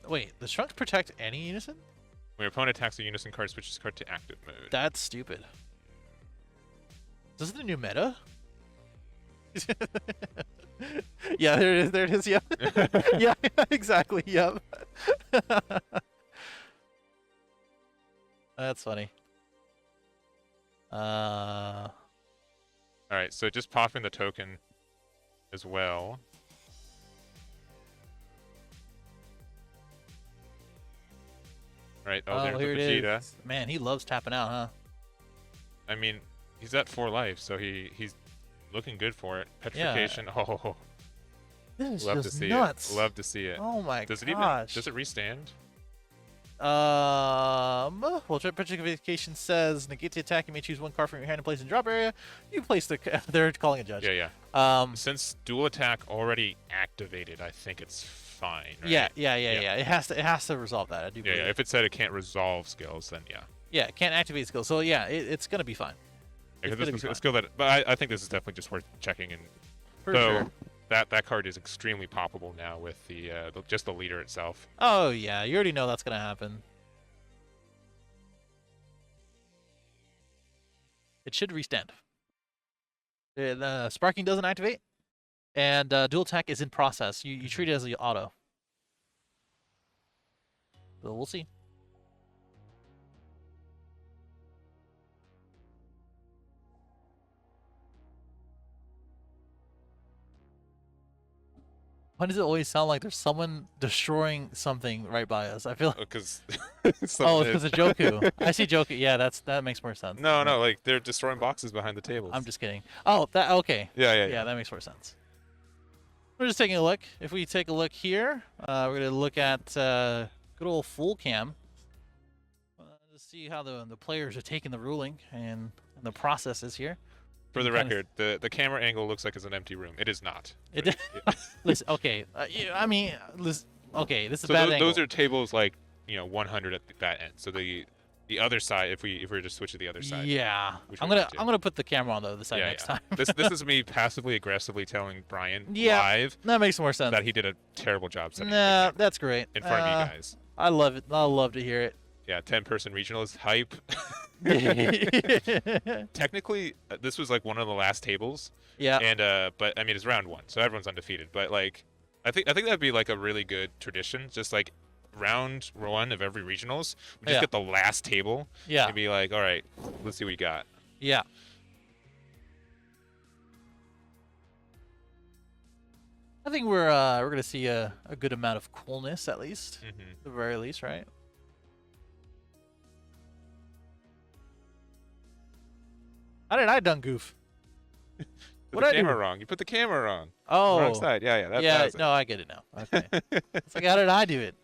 Wait, does Trunks protect any unison? When your opponent attacks a unison card, switches card to active mode. That's stupid. Is this the new meta? Yeah, there it is. There it is. Yep. Yeah, exactly. Yep. That's funny. All right, so just popping the token as well. All right. Oh, there's here the it Vegeta. is. Man, he loves tapping out, huh? I mean, he's at 4 life, so he's looking good for it. Petrification. Oh, This is love to just see nuts. it. Love to see it. Oh my Does it gosh. does it restand? Well, Petrification says negate the attack. You may choose one card from your hand and place in drop area. You place the. They're calling a judge. Yeah. Since dual attack already activated, I think it's fine. Right? Yeah. It has to resolve that. I do. Yeah. believe. If it said it can't resolve skills, then yeah. Yeah, it can't activate skills. So yeah, it's gonna be fine. Yeah, It's 'cause gonna this be was a fine. skill that, but I think this is definitely just worth checking. And For so sure. that card is extremely poppable now with the just the leader itself. Oh yeah, you already know that's gonna happen. It should restand. The sparking doesn't activate, and dual attack is in process. You treat it as the auto. So we'll see. Why does it always sound like there's someone destroying something right by us? I feel like Because oh, it's because of Goku. I see Goku. Yeah, that makes more sense. No, like they're destroying boxes behind the tables. I'm just kidding. Oh, that okay. Yeah. Yeah, that makes more sense. We're just taking a look. If we take a look here, we're gonna look at good old full cam to see how the players are taking the ruling and the processes here. For the You kinda- record, the camera angle looks like it's an empty room. It is not. It, listen, okay. I mean, listen, okay. This is So a bad angle. those are tables like 100 at that end. So the other side, if we were to switch to the other side. Yeah, Which I'm we're gonna gonna do. I'm gonna put the camera on the other side next time. this is me passively aggressively telling Brian Yeah. live That makes more sense. that he did a terrible job setting Nah, the camera that's great. in front of you guys. I love it. I love to hear it. Yeah, 10-person regional is hype. Technically, this was like one of the last tables, Yeah. and but I mean it's round 1, so everyone's undefeated. But like, I think that'd be like a really good tradition, just like round 1 of every regionals, we just Yeah. get the last table Yeah. and be like, all right, let's see what you got. Yeah. I think we're gonna see a good amount of coolness at least, Mm-hmm. at the very least, right? How did I done goof? Put What'd the I camera do? wrong. You put the camera wrong. Oh, Wrong side. Yeah. That yeah. was it. No, I get it now. Okay. It's like, how did I do it?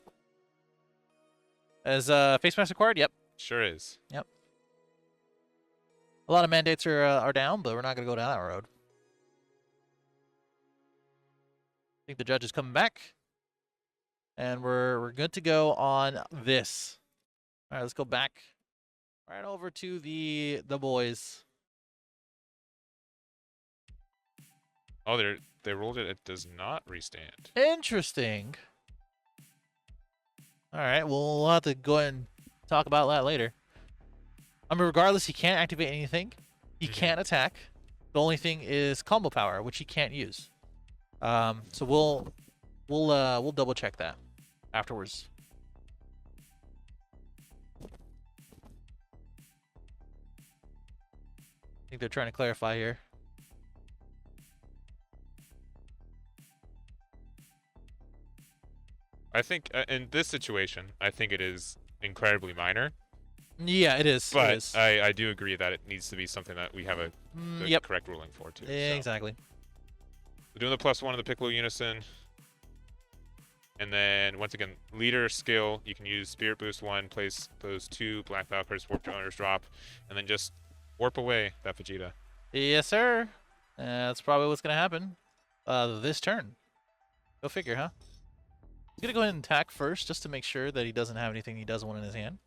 As face mask required? Yep. Sure is. A lot of mandates are down, but we're not gonna go down that road. I think the judge is coming back, and we're good to go on this. All right, let's go back right over to the boys. Oh, they rolled it. It does not restand. Interesting. All right, well, we'll have to go ahead and talk about that later. I mean, regardless, he can't activate anything. He can't attack. The only thing is combo power, which he can't use. So we'll double check that afterwards. I think they're trying to clarify here. I think in this situation, I think it is incredibly minor. Yeah, it is. But it is. I do agree that it needs to be something that we have a the Yep. correct ruling for too. So. Exactly. We're doing the +1 of the Piccolo Unison. And then once again, leader skill, you can use Spirit Boost 1, place those 2 black battle cards, warp to owner's drop, and then just warp away that Vegeta. Yes, sir. That's probably what's gonna happen. This turn. Go figure, huh? He's gonna go ahead and attack first, just to make sure that he doesn't have anything he doesn't want in his hand.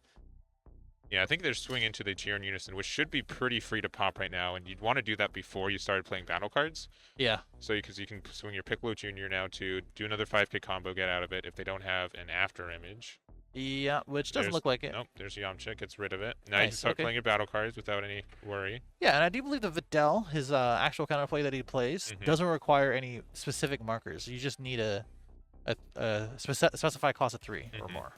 Yeah, I think they're swinging to the Jiren Unison, which should be pretty free to pop right now, and you'd want to do that before you started playing battle cards. Yeah. So because you can swing your Piccolo Jr. now to do another 5k combo, get out of it if they don't have an after image. Yeah, which doesn't There's- look like it. Nope, there's Yamcha, gets rid of it. Now you can Nice, start okay. playing your battle cards without any worry. Yeah, and I do believe that Videl, his actual counterplay that he plays, Mhm. doesn't require any specific markers. You just need a specified cost of 3 or Mhm. more,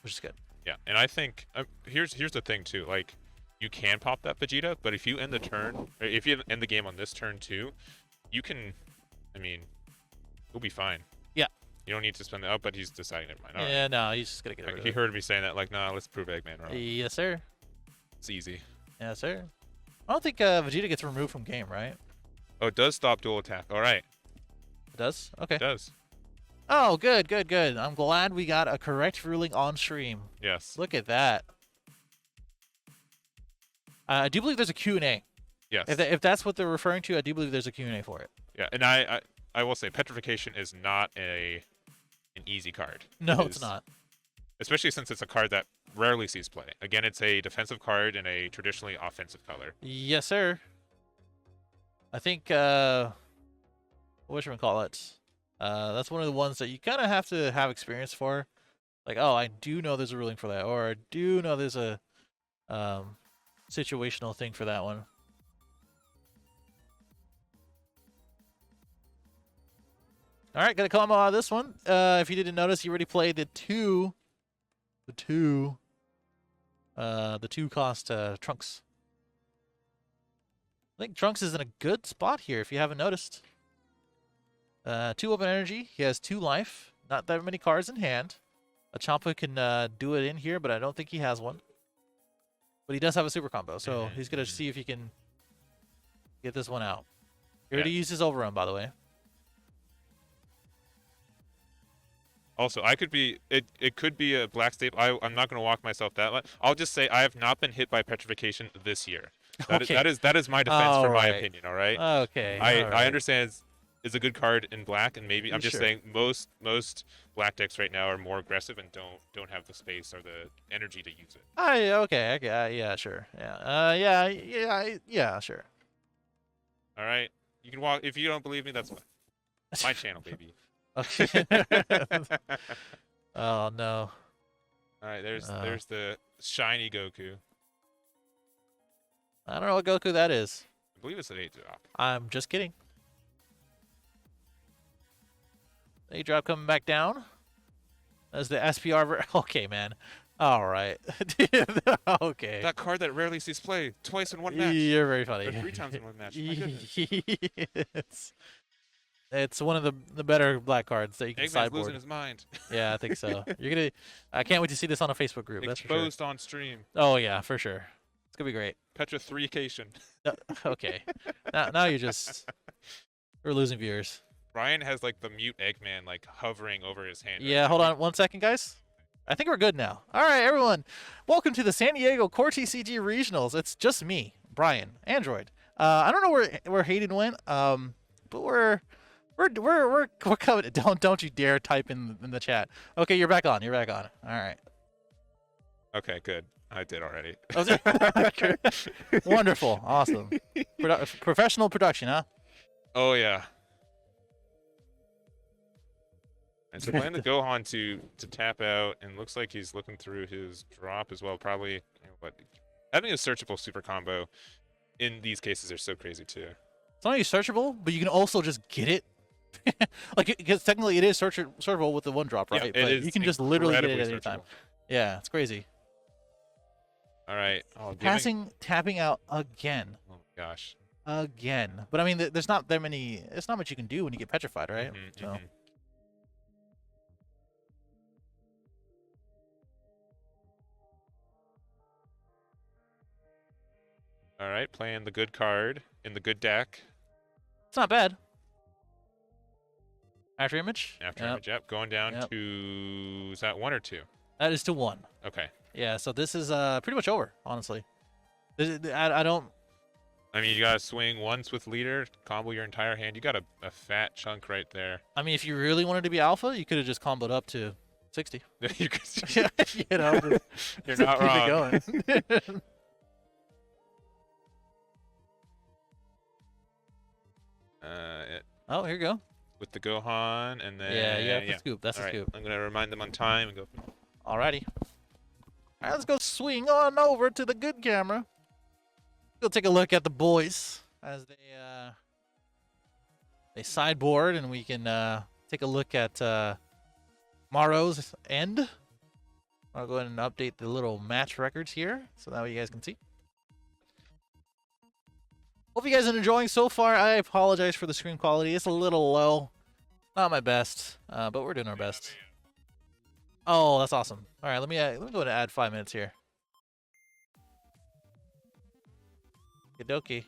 which is good. Yeah, and I think here's the thing too. Like, you can pop that Vegeta, but if you end the turn, or if you end the game on this turn too, you can. I mean, you'll be fine. Yeah. You don't need to spend the. Oh, but he's deciding. Never mind. All right. Yeah, no, he's just gonna get rid of He it. heard me saying that. Like, nah, let's prove Eggman wrong. Yes, sir. It's easy. Yes, sir. I don't think Vegeta gets removed from game, right? Oh, it does stop dual attack. All right, It does? Okay. it does. Oh, good, good, good. I'm glad we got a correct ruling on stream. Yes. Look at that. I do believe there's a Q&A. Yes. If that's what they're referring to, I do believe there's a Q&A for it. Yeah, and I will say petrification is not an easy card. No, It it's is- not. Especially since it's a card that rarely sees play. Again, it's a defensive card in a traditionally offensive color. Yes, sir. I think, whatchamacallit, that's one of the ones that you kind of have to have experience for. Like, oh, I do know there's a ruling for that, or I do know there's a situational thing for that one. All right, gonna combo out of this one. If you didn't notice, you already played the two cost Trunks. I think Trunks is in a good spot here, if you haven't noticed. 2 open energy. He has 2 life. Not that many cards in hand. A Champa can do it in here, but I don't think he has one. But he does have a super combo, so he's gonna see if he can get this one out. He already used his overrun, by the way. Also, I could be it could be a black staple. I'm not going to walk myself that much. I'll just say I have not been hit by petrification this year. Okay. That is my defense for my Alright. opinion. All right. Okay. I alright. understand it's a good card in black, and maybe I'm just Sure. saying most black decks right now are more aggressive and don't have the space or the energy to use it. Okay. Yeah. Sure. Yeah. Yeah. Sure. All right. You can walk if you don't believe me. That's fine. My channel, baby. Okay. Oh no. All right. There's the shiny Goku. I don't know what Goku that is. I believe it's an 8-drop. I'm just kidding. 8-drop coming back down. As the SPR. Okay, man. All right. Okay. That card that rarely sees play twice in one match. You're very funny. Or 3 times in one match. My goodness. It's one of the better black cards that you can Eggman's sideboard. losing his mind. Yeah, I think so. I can't wait to see this on a Facebook group. That's for sure. Exposed on stream. Oh yeah, for sure. It's gonna be great. Petrification. Okay. Now we're losing viewers. Ryan has like the mute Eggman like hovering over his hand. Yeah, hold on 1 second, guys. I think we're good now. All right, everyone. Welcome to the San Diego CoreTCG Regionals. It's just me, Brian, Android. I don't know where Hayden went. But we're coming. Don't you dare type in the chat. Okay, you're back on. You're back on. All right. Okay, good. I did already. Wonderful. Awesome. Professional production, huh? Oh yeah. And so plan the Gohan to tap out, and looks like he's looking through his drop as well. Probably, having a searchable super combo in these cases are so crazy too. It's not only searchable, but you can also just get it. Like, because technically it is searchable with the 1-drop, right? Yeah, it but is you can just literally get it at incredibly any time. searchable. Yeah, it's crazy. All right. Oh, Tapping out again. Oh my gosh. Again. But I mean, there's not that many. It's not much you can do when you get petrified, right? Mhm, So. mhm. All right, playing the good card in the good deck. It's not bad. After image? After Yep. image, yep. Going down Yep. to, is that 1 or 2? That is to 1. Okay. Yeah, so this is pretty much over, honestly. I don't... I mean, you gotta swing once with leader, combo your entire hand. You got a fat chunk right there. I mean, if you really wanted to be alpha, you could have just comboed up to 60. You could- You know, You're just not keep wrong. it going. Oh, here you go. With the Gohan, and then Yeah, the scoop. That's All the right, scoop. I'm gonna remind them on time and go. Alrighty. All right, let's go swing on over to the good camera. Go take a look at the boys as they sideboard, and we can take a look at Maro's end. I'll go ahead and update the little match records here so that way you guys can see. Hope you guys are enjoying so far. I apologize for the screen quality. It's a little low. Not my best, but we're doing our best. Oh, that's awesome. All right, let me go ahead and add 5 minutes here. Okie dokie.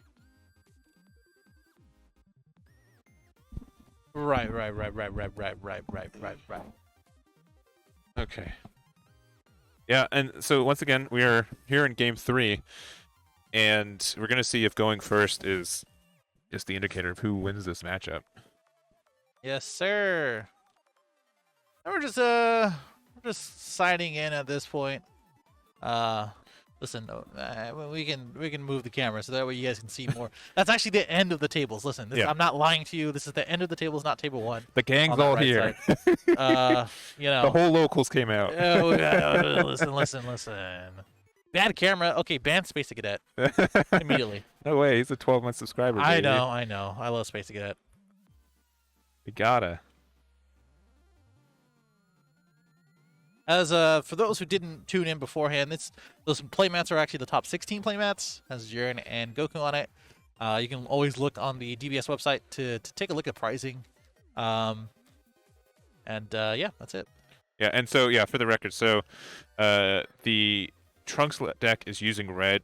Right. Okay. Yeah, and so once again, we are here in game 3, and we're gonna see if going first is just the indicator of who wins this matchup. Yes, sir. And we're just signing in at this point. Listen, we can move the camera so that way you guys can see more. That's actually the end of the tables. Listen, Yeah. I'm not lying to you. This is the end of the tables, not table 1. The gang's On that all right here. You know. The whole locals came out. Listen. Bad camera. Okay, ban Space Cadet immediately. No way, he's a 12-month subscriber. I baby. know. I love Space Cadet. You gotta. As for those who didn't tune in beforehand, those playmats are actually the top 16 playmats. Has Jiren and Goku on it. You can always look on the DBS website to take a look at pricing. Yeah, that's it. Yeah, and so yeah, for the record, so the Trunks deck is using red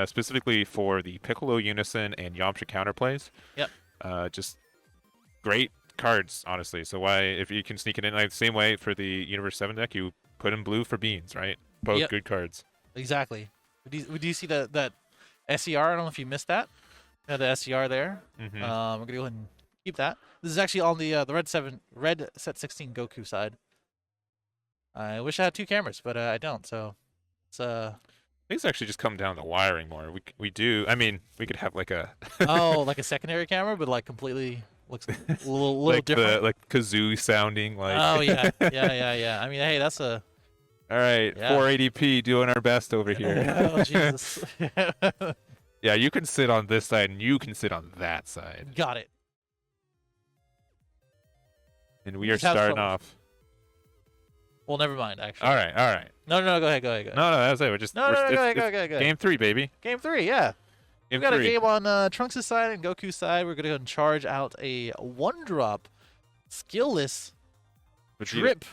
specifically for the Piccolo Unison and Yamcha counterplays. Yep. Just great cards, honestly. So why, if you can sneak it in, like the same way for the Universe 7 deck, you put in blue for beans, right? Both Yep. good cards. Exactly. Do you see that SER? I don't know if you missed that. The SER there. Mhm. We're gonna go ahead and keep that. This is actually on the red set 16 Goku side. I wish I had 2 cameras, but I don't. So it's Things actually just come down to wiring more. We do. I mean, we could have like a oh, like a secondary camera, but like completely looks a little like different. the kazoo sounding like. Oh yeah. I mean, hey, that's a All right, Yeah. 480p, doing our best over here. oh Jesus. Yeah, you can sit on this side and you can sit on that side, Got it. and we are Just have starting fun. off. Well, never mind. Actually. All right. No, go ahead. No, that's it. We're just No, we're, go it's- ahead. it's Go ahead. Game 3, baby. Game 3, yeah. Game We got 3. a game on Trunks' side and Goku's side. We're gonna go and charge out a 1-drop, skillless Vegeta. drip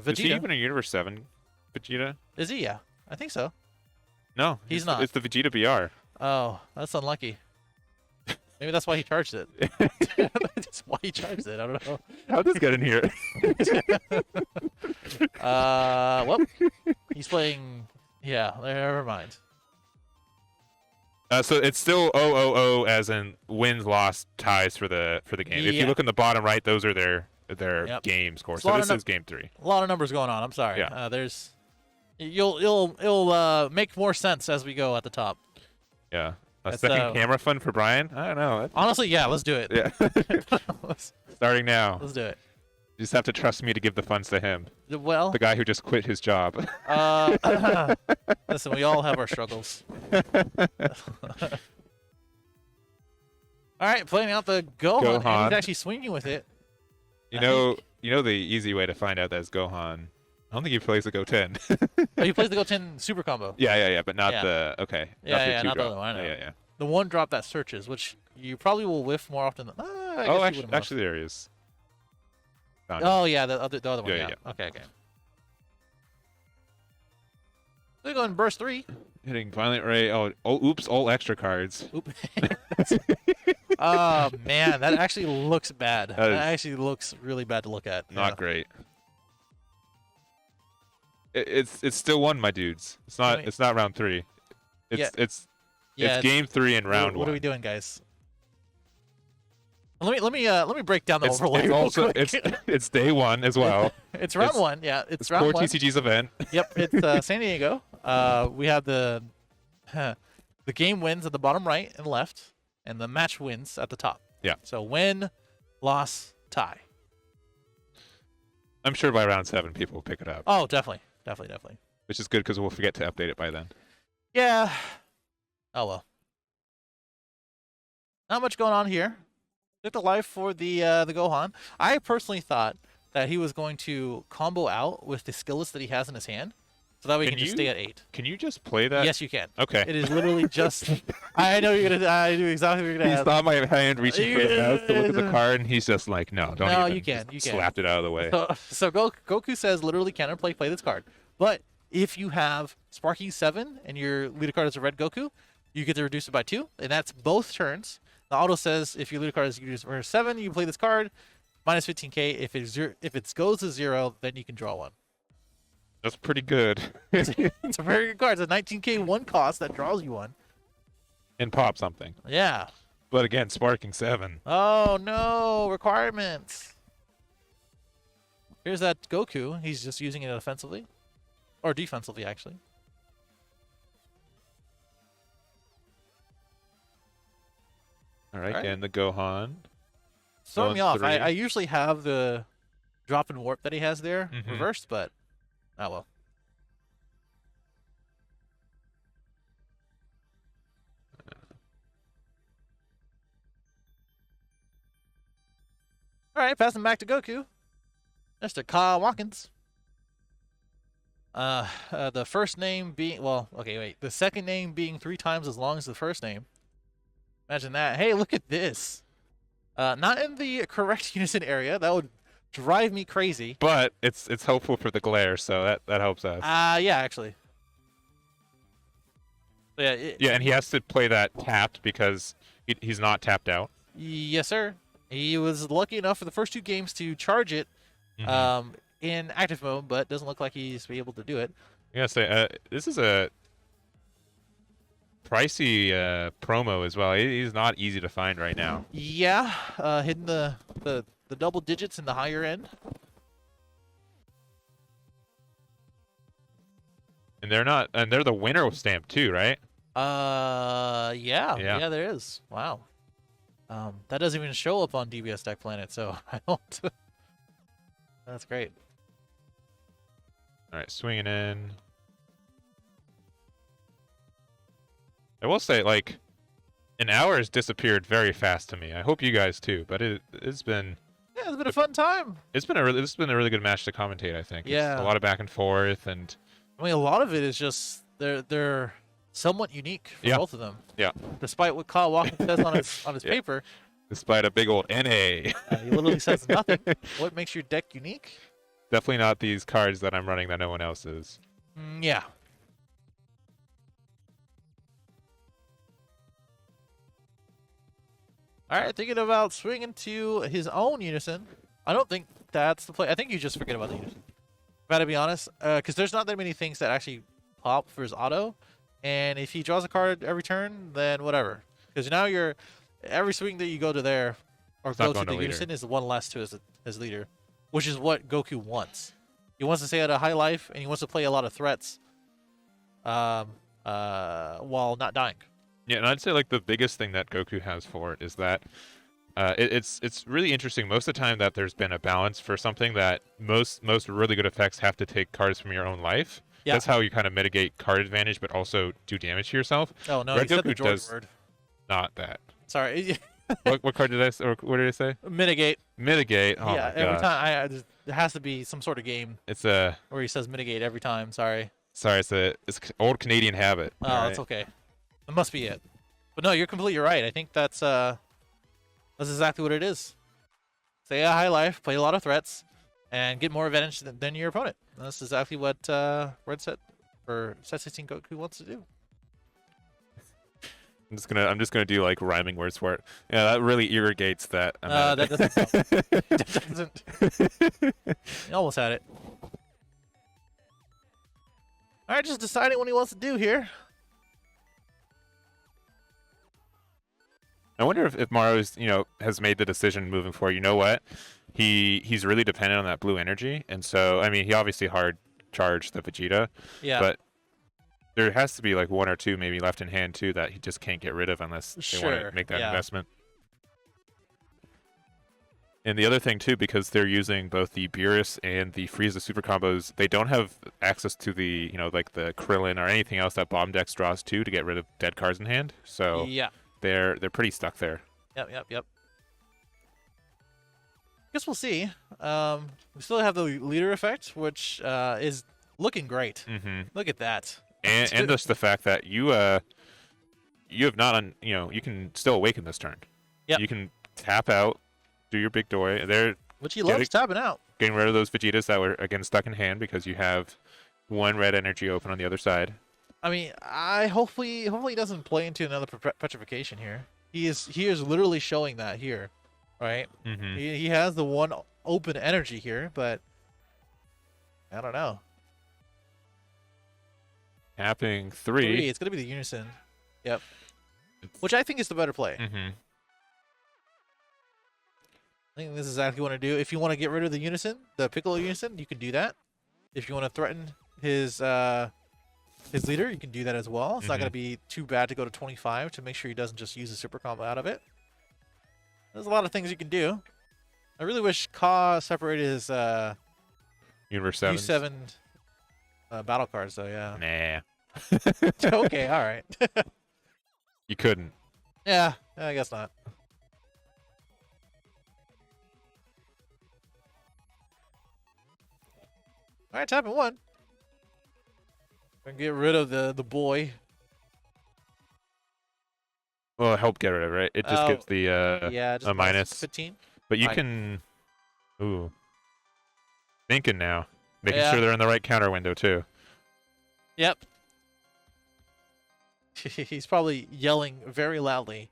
Is he Vegeta. even a Universe 7 Vegeta? Is he? Yeah, I think so. No, He's the- not. It's the Vegeta BR. Oh, that's unlucky. Maybe that's why he charged it. That's why he charged it. I don't know. How'd this get in here? Well, he's playing. Yeah, never mind. So it's still 0-0-0 as in wins, loss, ties for the game. If you Yeah. look in the bottom right, those are their Yep. game scores. It's a lot So of this is game 3. A lot of numbers going on. I'm sorry. Yeah. There's. It'll make more sense as we go at the top. Yeah. A That's, second camera fun for Brian? I don't know. Honestly, yeah. Let's do it. Yeah. let's Starting now. do it. You just have to trust me to give the funds to him, Well, the guy who just quit his job. listen, we all have our struggles. All right, playing out the Gohan. And Gohan. he's actually swinging with it. You I know the easy way to find out that it's Gohan. I don't think he plays the Goten. Oh, he plays the Goten super combo. yeah, but not Yeah. the okay. Yeah, the not the 2-drop. other one, I know. Yeah. The 1-drop that searches, which you probably will whiff more often than. I guess Oh, you actually, wouldn't whiff. actually, there he is. Found him. Oh yeah, the other one. Yeah, Yeah. yeah. Okay. We're going burst 3. Hitting violent ray. Oh, oops! All extra cards. Oop. Oh man, that actually looks bad. That is actually looks really bad to look at. Not great. It's still one, my dudes. It's not round 3. It's game 3 in round 1. What are we doing, guys? Let me break down the overlay. It's real also quick. it's day 1 as well. It's round 1. Yeah, it's round 1. CoreTCG's event. Yep, it's San Diego. We have the game wins at the bottom right and left, and the match wins at the top. Yeah. So win, loss, tie. I'm sure by round 7 people will pick it up. Oh, definitely. Which is good because we'll forget to update it by then. Yeah. Oh well. Not much going on here. Took the life for the Gohan. I personally thought that he was going to combo out with the skill list that he has in his hand, so that way he can just stay at 8. Can you just play that? Yes, you can. Okay. It is literally just. I know you're gonna. I knew exactly what you're gonna He have. saw my hand reaching for the mouse to look at the card, and he's just like, no, don't No, even. you can. Just slapped it out of the way. So Goku says literally counterplay, play this card. But if you have Sparking 7 and your leader card is a red Goku, you get to reduce it by 2, and that's both turns. The auto says if your leader card is 7, you play this card, minus 15k. If it goes to 0, then you can draw 1. That's pretty good. It's a very good card. It's a 19k 1 cost that draws you 1. And pop something. Yeah. But again, Sparking 7. Oh no, requirements. Here's that Goku. He's just using it offensively. Or defensively, actually. All right, All right. and the Gohan. Throwing me off. 3. I usually have the drop and warp that he has there reversed, but oh well. All right, passing back to Goku. Mr. Kyle Watkins. The first name being the second name being 3 times as long as the first name. Imagine that. Hey, look at this. Not in the correct unison area. That would drive me crazy. But it's hopeful for the glare, so that helps us. Yeah, actually. Yeah. Yeah, and he has to play that tapped because he's not tapped out. Yes, sir. He was lucky enough for the first 2 games to charge it in active mode, but doesn't look like he's be able to do it. I gotta say, this is a pricey promo as well. He's not easy to find right now. Yeah, hitting the double digits in the higher end. And they're the winner stamp too, right? Yeah, there is. Wow. That doesn't even show up on DBS Deck Planet, so I don't. That's great. All right, swinging in. I will say, like, an hour has disappeared very fast to me. I hope you guys too, but it's been. Yeah, it's been a fun time. This has been a really good match to commentate. I think. Yeah. It's a lot of back and forth, and I mean, a lot of it is just they're somewhat unique for both of them. Yeah. Despite what Kyle Watkins says on his paper. Despite a big old NA. He literally says nothing. What makes your deck unique? Definitely not these cards that I'm running that no one else is. Yeah. All right, thinking about swinging to his own unison. I don't think that's the play. I think you just forget about the unison. Gotta be honest, because there's not that many things that actually pop for his auto. And if he draws a card every turn, then whatever. Because now every swing that you go to there or go to the unison is 1 less to his leader, which is what Goku wants. He wants to stay at a high life, and he wants to play a lot of threats while not dying. Yeah, and I'd say like the biggest thing that Goku has for it is that it's really interesting most of the time that there's been a balance for something that most really good effects have to take cards from your own life. Yeah. That's how you kind of mitigate card advantage, but also do damage to yourself. Oh no, Red you said Goku the George does word. Not that. Sorry. what card did I say? Or what did I say? Mitigate. Mitigate. Oh yeah, my every gosh. time there has to be some sort of game. It's where he says mitigate every time. Sorry. It's an old Canadian habit. Oh, that's okay. That must be it. But no, you're completely right. I think that's exactly what it is. Stay a high life, play a lot of threats, and get more advantage than your opponent. And that's exactly what Red Set or Set 16 Goku wants to do. I'm just gonna do like rhyming words for it. Yeah, that really irrigates that. That doesn't help. That doesn't. He almost had it. All right, just deciding what he wants to do here. I wonder if Maro's, has made the decision moving forward. You know what? He's really dependent on that blue energy, and so I mean, he obviously hard charged the Vegeta, Yeah. but there has to be like one or two maybe left in hand too that he just can't get rid of unless they want to make that investment. And the other thing too, because they're using both the Beerus and the Frieza super combos, they don't have access to the like the Krillin or anything else that Bomb Dex draws to get rid of dead cards in hand. So Yeah. they're pretty stuck there. Yep. Guess we'll see. We still have the leader effect, which is looking great. Mm-hmm. Look at that. And just the fact that you have not you can still awaken this turn. Yep. You can tap out, do your big doy. They're Which he loves tapping out. getting rid of those Vegetas that were again stuck in hand because you have one red energy open on the other side. I mean, hopefully he doesn't play into another petrification here. He is literally showing that here, right? Mm-hmm. He has the one open energy here, but I don't know. Tapping three. It's gonna be the unison. Yep. Which I think is the better play. Mm-hmm. I think this is exactly what I do. If you want to get rid of the unison, the Piccolo unison, you can do that. If you want to threaten his leader, you can do that as well. It's not going to be too bad to go to 25 to make sure he doesn't just use a super combo out of it. There's a lot of things you can do. I really wish Ka separated his Universe 7. U7 battle cards, though, yeah. Nah. Okay, all right. You couldn't. Yeah, I guess not. All right, tapping one. And get rid of the boy. Well, help get rid of it, right? It just gives the just a minus. 15. But you Fine. can. Ooh. Thinking now. Making Yeah. sure they're in the right counter window, too. Yep. He's probably yelling very loudly.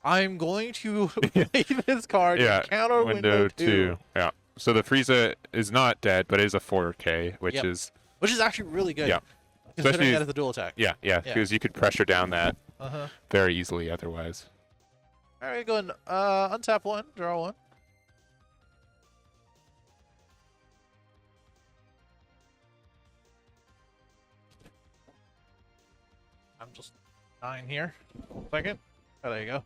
I'm going to play this card in counter window 2. Yeah. So the Frieza is not dead, but it is a 4K, which is actually really good. Yeah. Considering Especially- that as a dual attack. yeah, because you could pressure down that Uh-huh. very easily otherwise. All right, go and untap one, draw one. I'm just dying here. Second. Oh, there you go.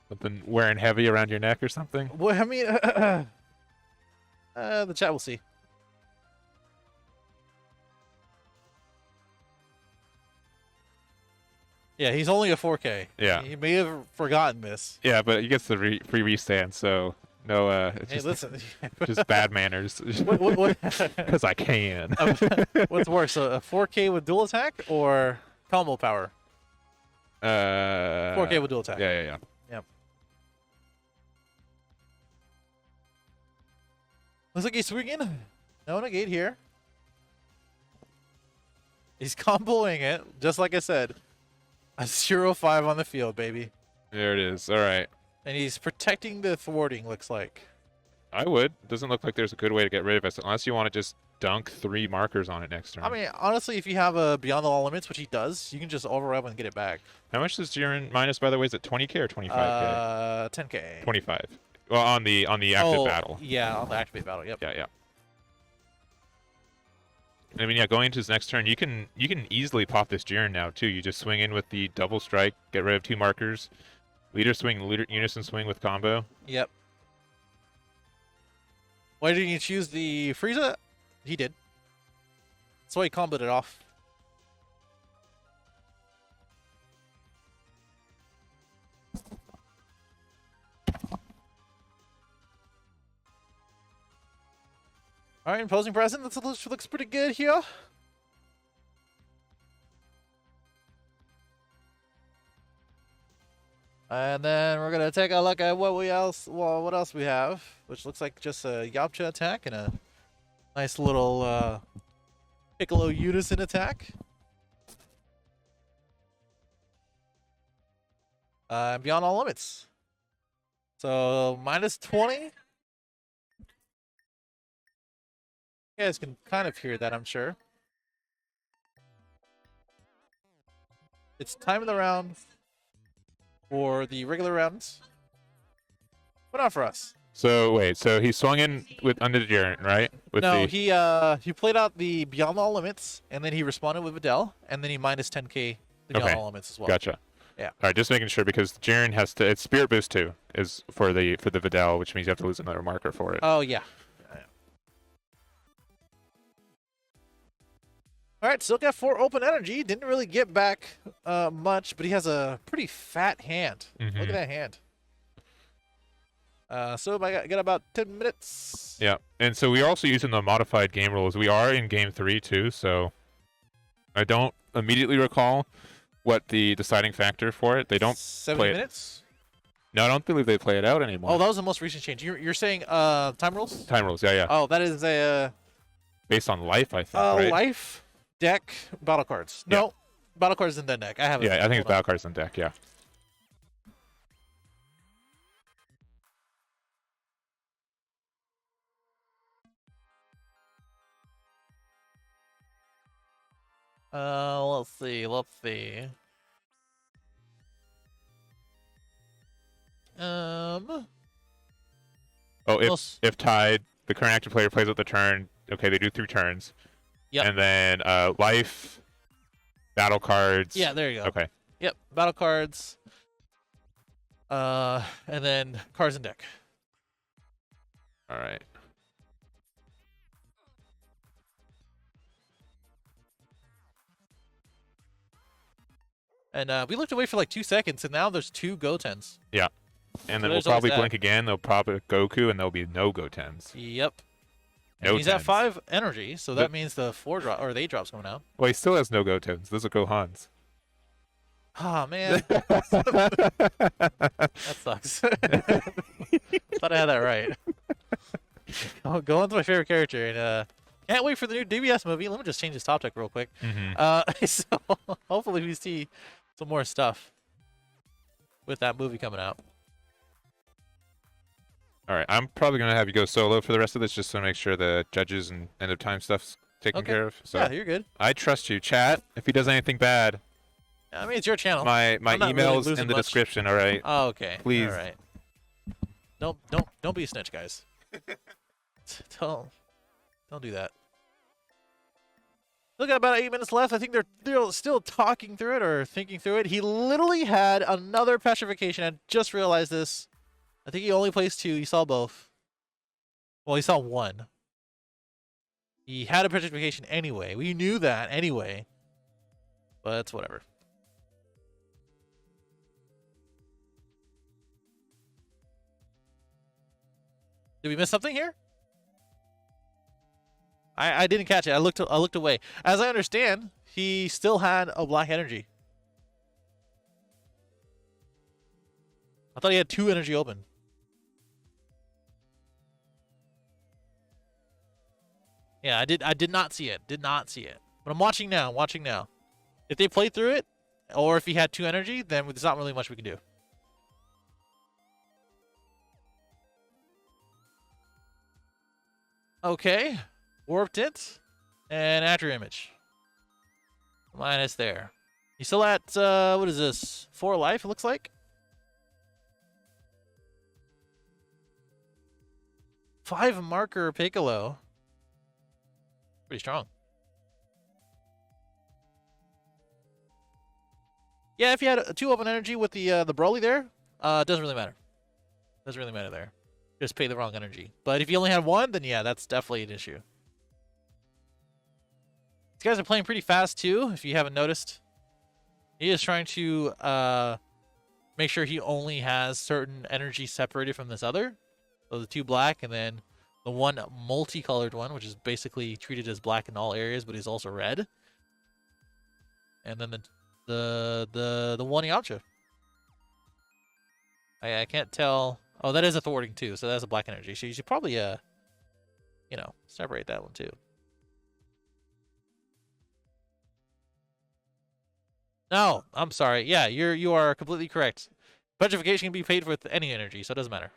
Something wearing heavy around your neck or something. Well, I mean, the chat will see. Yeah, he's only a 4K. Yeah. He may have forgotten this. Yeah, but he gets the free restand, so no, it's Hey, just, listen. just bad manners. what, Because I can. what's worse, a 4K with dual attack or combo power? 4K with dual attack. Yeah. Yep. Looks like he's swinging. No negate here. He's comboing it, just like I said. A 0-5 on the field, baby. There it is. All right. And he's protecting the thwarting, looks like. I would. Doesn't look like there's a good way to get rid of it, unless you want to just dunk 3 markers on it next turn. I mean, honestly, if you have a Beyond the Law Limits, which he does, you can just override and get it back. How much does Jiren minus, by the way? Is it 20k or 25k? 10K. 25. Well, on the active battle. Yeah, on the activate battle, yep. Yeah. I mean, going into his next turn, you can easily pop this Jiren now too. You just swing in with the double strike, get rid of 2 markers, leader swing, unison swing with combo. Yep. Why didn't you choose the Frieza? He did. That's why he comboed it off. All right, imposing present. This looks pretty good here. And then we're gonna take a look at what else we have, which looks like just a Yamcha attack and a nice little Piccolo unison attack. Beyond All Limits. So minus 20. You guys can kind of hear that, I'm sure. It's time of the round for the regular rounds. What not for us? So wait, so he swung in with under the Jiren, right? With No, the... he played out the Beyond All Limits, and then he responded with Videl, and then he minus 10k the Beyond Okay. All Limits as well. Gotcha. Yeah. All right, just making sure because Jiren has to. It's Spirit Boost 2 is for the Vidal, which means you have to lose another marker for it. Oh yeah. All right, still got 4 open energy. Didn't really get back much, but he has a pretty fat hand. Look at that hand. So I got about 10 minutes. Yeah, and so we are also using the modified game rules. We are in game 3 too, so I don't immediately recall what the deciding factor for it. They don't 70 play minutes? No, I don't believe they play it out anymore. Oh, that was the most recent change. You're saying time rules? Time rules, yeah. Oh, that is a Based on life, I think, right? life, deck, battle cards. Yeah. No, battle cards in the deck. I have it. Yeah, I think it's Hold on. battle cards on deck, yeah. Let's see. Oh, Most- if tied, the current active player plays out the turn. Okay, they do 3 turns. Yep. And then life, battle cards. Yeah, there you go. Okay. Yep, battle cards. And then cards and deck. All right. And we looked away for like 2 seconds, and now there's 2 Gotens. Yeah. And then we'll there's always probably that. blink again. They'll probably Goku, and there'll be no Go-Tens. Yep. No And he's at 10s. 5 energy, so that But- means the 4 drop or the 8 drops going out. Well, he still has no Go-Tens. Those are Gohans. Oh man, that sucks. Thought I had that right. Go on to my favorite character, and can't wait for the new DBS movie. Let me just change this top deck real quick. So hopefully we see some more stuff with that movie coming out. All right, I'm probably gonna have you go solo for the rest of this, just to make sure the judges and end of time stuff's taken Okay. care of. So Yeah, you're good. I trust you, chat. If he does anything bad, I mean, it's your channel. my I'm not really email's losing in the much. description. All right. Oh, okay. Please. All right. Don't be a snitch, guys. don't do that. Still got about 8 minutes left. I think they're still talking through it or thinking through it. He literally had another petrification. I just realized this. I think he only plays 2. He saw both. Well, he saw 1. He had a petrification anyway. We knew that anyway. But it's whatever. Did we miss something here? I didn't catch it. I looked away. As I understand, he still had a black energy. I thought he had 2 energy open. Yeah, I did not see it. Did not see it. But I'm watching now. If they play through it, or if he had 2 energy, then there's not really much we can do. Okay, warped it, and after image. Minus there. He's still at, what is this? 4 life, it looks like? 5 marker Piccolo. Pretty strong. Yeah, if you had a 2 open energy with the Broly there, it doesn't really matter. Doesn't really matter there. Just pay the wrong energy. But if you only had 1, then yeah, that's definitely an issue. These guys are playing pretty fast too, if you haven't noticed. He is trying to make sure he only has certain energy separated from this other. So the 2 black, and then the 1 multicolored one, which is basically treated as black in all areas, but is also red. And then the 1 Yamcha. I can't tell. Oh, that is a thwarting too, so that's a black energy. So you should probably separate that one too. No, I'm sorry. Yeah, you are completely correct. Petrification can be paid with any energy, so it doesn't matter.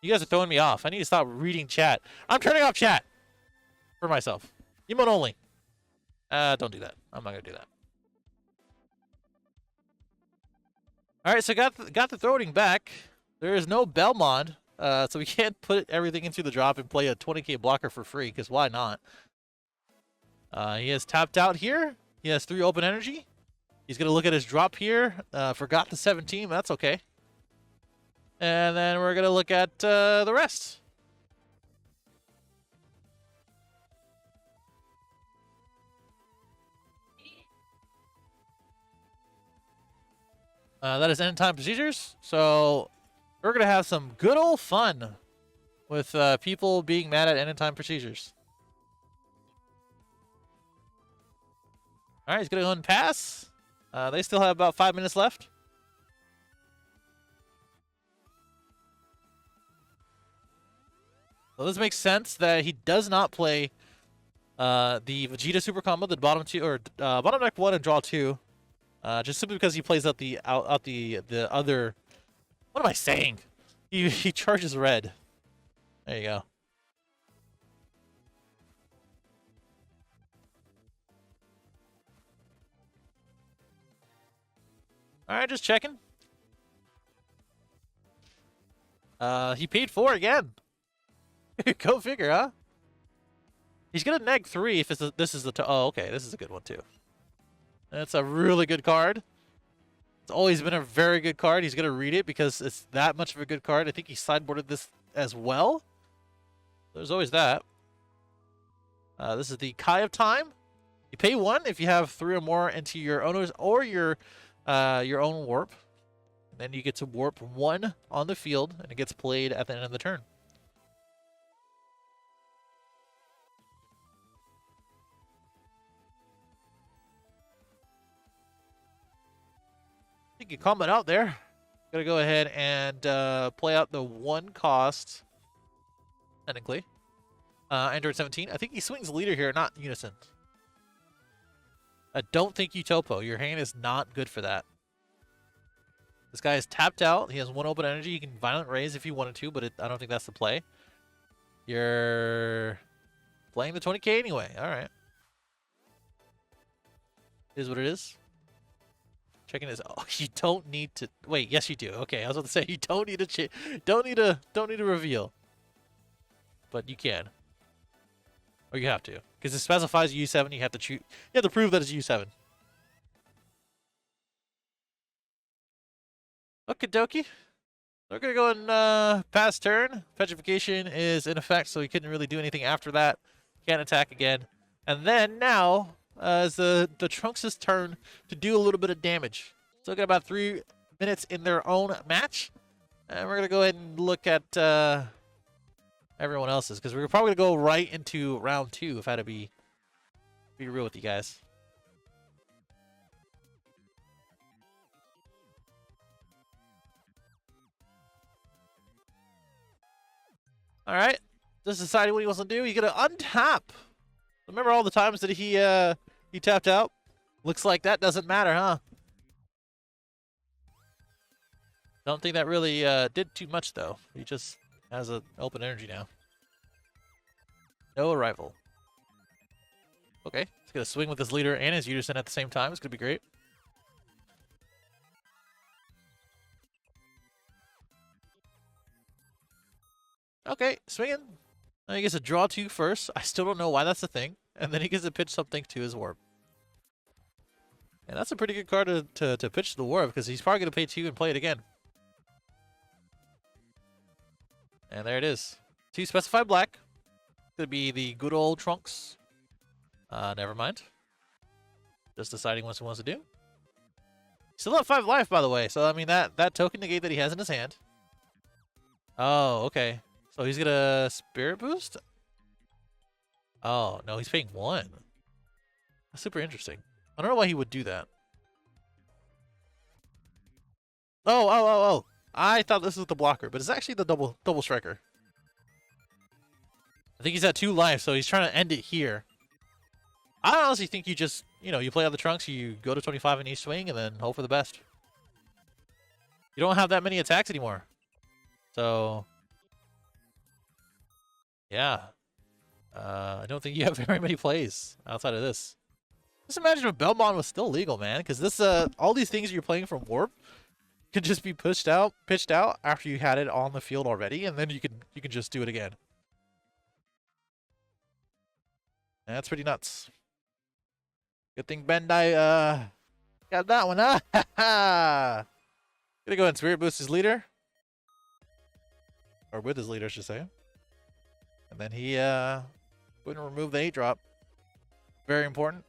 You guys are throwing me off. I need to stop reading chat. I'm turning off chat for myself. Emote only. Don't do that. I'm not gonna do that. All right, so got the throating back. There is no Belmont, so we can't put everything into the drop and play a 20k blocker for free, because why not? He has tapped out here. He has 3 open energy. He's going to look at his drop here. Forgot the 17. That's okay. And then we're going to look at the rest. That is end time procedures. So we're going to have some good old fun with people being mad at end time procedures. All right, he's going to go ahead and pass. They still have about 5 minutes left. So this makes sense that he does not play the Vegeta super combo, the bottom 2 or bottom deck 1 and draw 2, just simply because he plays out the other. What am I saying? He charges red. There you go. All right, just checking. He paid 4 again. Go figure, huh? He's gonna neg 3 if this is the oh, okay, this is a good one too. That's a really good card. It's always been a very good card. He's gonna read it because it's that much of a good card. I think he sideboarded this as well. There's always that. This is the Kai of Time. You pay 1 if you have 3 or more into your owners or your own warp. And then you get to warp 1 on the field, and it gets played at the end of the turn. I think you combat out there. Gonna go ahead and play out the 1 cost, technically. Android 17. I think he swings leader here, not unison. I don't think you topo. Your hand is not good for that. This guy is tapped out. He has 1 open energy. You can violent raise if you wanted to, but I don't think that's the play. You're playing the 20k anyway. All right. Is what it is. Checking this. Oh, you don't need to wait. Yes, you do. Okay, I was about to say you don't need to don't need to reveal, but you can, or you have to, because it specifies U7. You have to choose. You have to prove that it's U7. Okie dokie. We're gonna go and pass turn. Petrification is in effect, so he couldn't really do anything after that. Can't attack again, and then now. It's the Trunks' turn to do a little bit of damage. Still got about 3 minutes in their own match. And we're going to go ahead and look at everyone else's, because we're probably going to go right into round 2 if I had to be real with you guys. All right. Just deciding what he wants to do. He's going to untap. Remember all the times that he tapped out? Looks like that doesn't matter, huh? Don't think that really did too much, though. He just has an open energy now. No arrival. Okay, he's going to swing with his leader and his unison at the same time. It's going to be great. Okay, swinging. He gets a draw 2 first. I still don't know why that's the thing. And then he gets to pitch something to his warp. And that's a pretty good card to pitch to the warp, because he's probably going to pay 2 and play it again. And there it is. 2 specified black. Going to be the good old Trunks. Never mind. Just deciding what he wants to do. Still have 5 life, by the way. So, I mean, that token negate that he has in his hand. Oh, okay. So he's gonna spirit boost? Oh, no, he's paying 1. That's super interesting. I don't know why he would do that. Oh. I thought this was the blocker, but it's actually the double striker. I think he's at 2 life, so he's trying to end it here. I honestly think you just, you play out the Trunks, you go to 25 in each swing, and then hope for the best. You don't have that many attacks anymore. So, yeah. I don't think you have very many plays outside of this. Just imagine if Belmont was still legal, man. Because this, all these things you're playing from Warp could just be pitched out after you had it on the field already, and then you can just do it again. And that's pretty nuts. Good thing Bandai got that one, huh? Gonna go ahead and Spirit Boost his leader. Or with his leader, I should say. And then he wouldn't remove the 8-drop. Very important.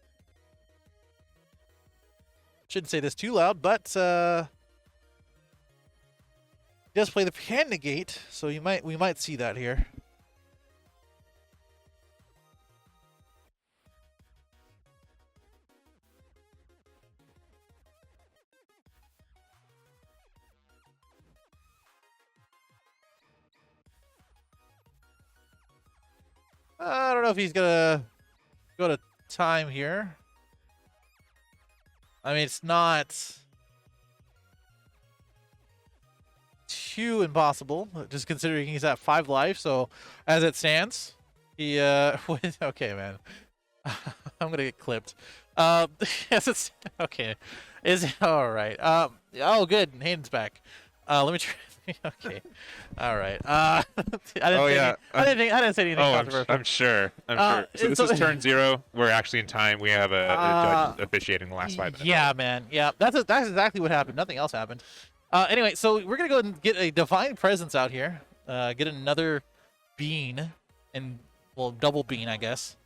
Shouldn't say this too loud, but he does play the hand negate, so we might see that here. I don't know if he's gonna go to time here. I mean, it's not too impossible, just considering he's at 5 life. So, as it stands, he okay, man. I'm gonna get clipped. Yes, it's okay. Is it all right? Oh, good. Hayden's back. Let me try. Okay. All right. I didn't say anything controversial. I'm sure. So this is turn 0. We're actually in time. We have a judge officiating the last 5 minutes. Yeah, man. Yeah, that's exactly what happened. Nothing else happened. Anyway, so we're gonna go ahead and get a Divine Presence out here. Get another bean, and well, double bean, I guess.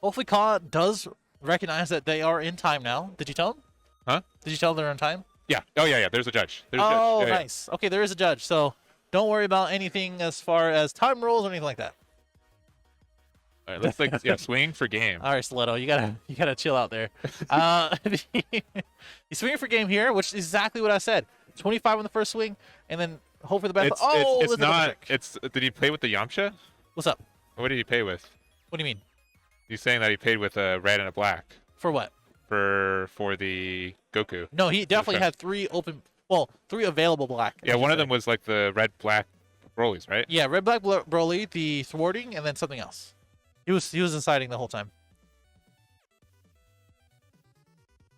Hopefully, Ka does recognize that they are in time now. Did you tell him? Huh? Did you tell them they're in time? Yeah. Oh, yeah. There's a judge. There's a oh, judge. Yeah, nice. Okay, there is a judge. So don't worry about anything as far as time rules or anything like that. All right, let's swing for game. All right, Stiletto, you gotta chill out there. He's swinging for game here, which is exactly what I said. 25 on the first swing, and then hope for the best. It's not. Did he play with the Yamcha? What's up? What did he pay with? What do you mean? He's saying that he paid with a red and a black. For what? For the Goku. No, he definitely had 3 available black. Yeah, one of them was like the red-black Broly's, right? Yeah, red-black Broly, the thwarting, and then something else. He was inciting the whole time.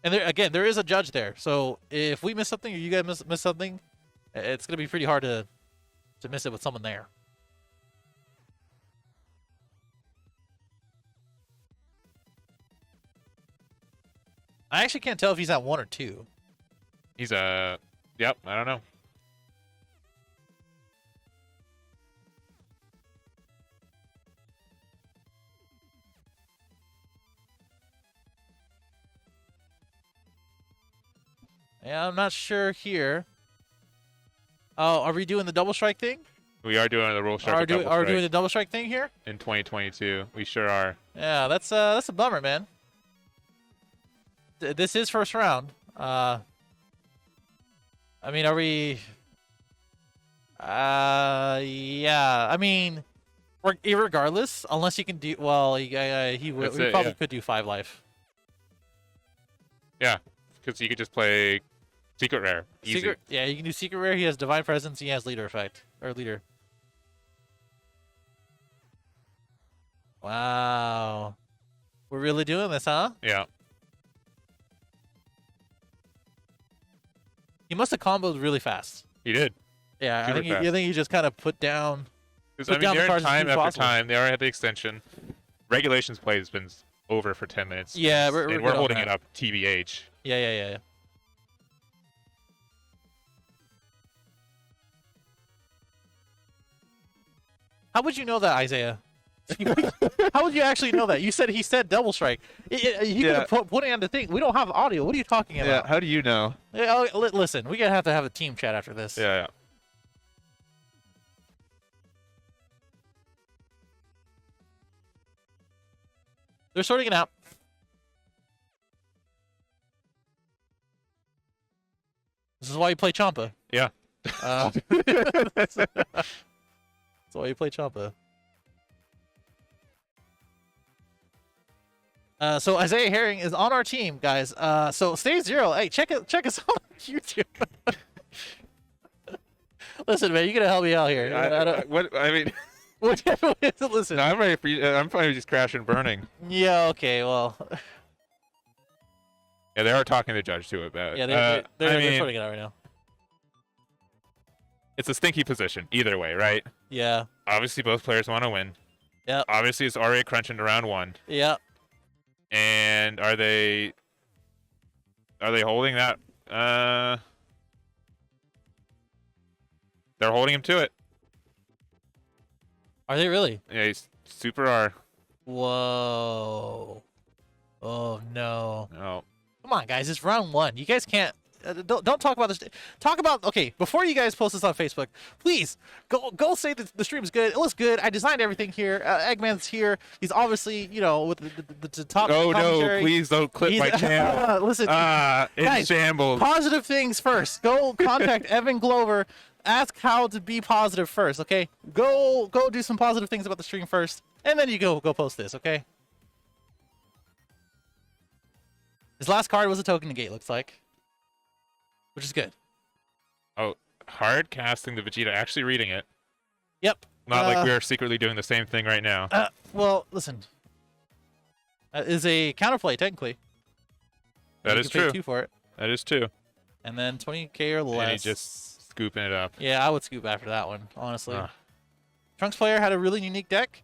And there is a judge there. So if we miss something or you guys miss something, it's gonna be pretty hard to miss it with someone there. I actually can't tell if he's at 1 or 2. He's yep, I don't know. Yeah, I'm not sure here. Oh, are we doing the double strike thing? We are doing the roll strike. Are we doing the double strike thing here? In 2022, we sure are. Yeah, that's a bummer, man. This is first round. I mean, are we? Yeah. I mean, irregardless, unless you can do well, he probably could do 5 life. Yeah, because you could just play secret rare. Easy. Yeah, you can do secret rare. He has divine presence. He has leader effect or leader. Wow, we're really doing this, huh? Yeah. He must have comboed really fast. He did. Yeah, I think he just kind of put down. Because I mean, they're in time after time. They already had the extension. Regulations play has been over for 10 minutes. Yeah, we're holding it up. TBH. Yeah. How would you know that, Isaiah? How would you actually know that? He said double strike. He could have put it on the thing. We don't have audio. What are you talking about? Yeah, how do you know? Yeah, listen, we're going to have a team chat after this. Yeah. They're sorting it out. This is why you play Champa. Yeah. That's why you play Champa. So Isaiah Herring is on our team, guys. So Stage Zero, hey, check us out on YouTube. Listen, man, you gotta help me out here. I mean, Listen. no, I'm ready for you. I'm fine with just crash and burning. Yeah. Okay. Well. Yeah, they are talking to the judge too about. Yeah, they're sorting it out right now. It's a stinky position either way, right? Yeah. Obviously, both players want to win. Yeah. Obviously, it's already crunching to round 1. Yeah. And are they holding that? They're holding him to it. Are they really? Yeah, he's super R. Whoa. Oh no. No. Come on, guys. It's round 1. You guys can't. Don't talk about this. Talk about, okay, before you guys post this on Facebook, please go say that the stream's good. It looks good. I designed everything here. Eggman's here. He's obviously, with the top Oh commentary. no! Please don't clip my channel. Listen, It's guys, shambles. positive things first. Go contact Evan Glover. Ask how to be positive first, okay? Go do some positive things about the stream first, and then you go post this, okay? His last card was a token negate, looks like. Which is good. Oh, hard casting the Vegeta, actually reading it. Yep. Not like we are secretly doing the same thing right now. Well, listen. That is a counterplay, technically. That You is can pay true. 2 for it. That is true. And then 20k or less. And he just scooping it up. Yeah, I would scoop after that one, honestly. Ah. Trunks player had a really unique deck.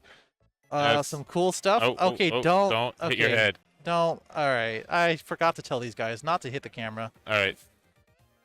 Some cool stuff. Okay, don't hit your head. Don't. All right. I forgot to tell these guys not to hit the camera. All right.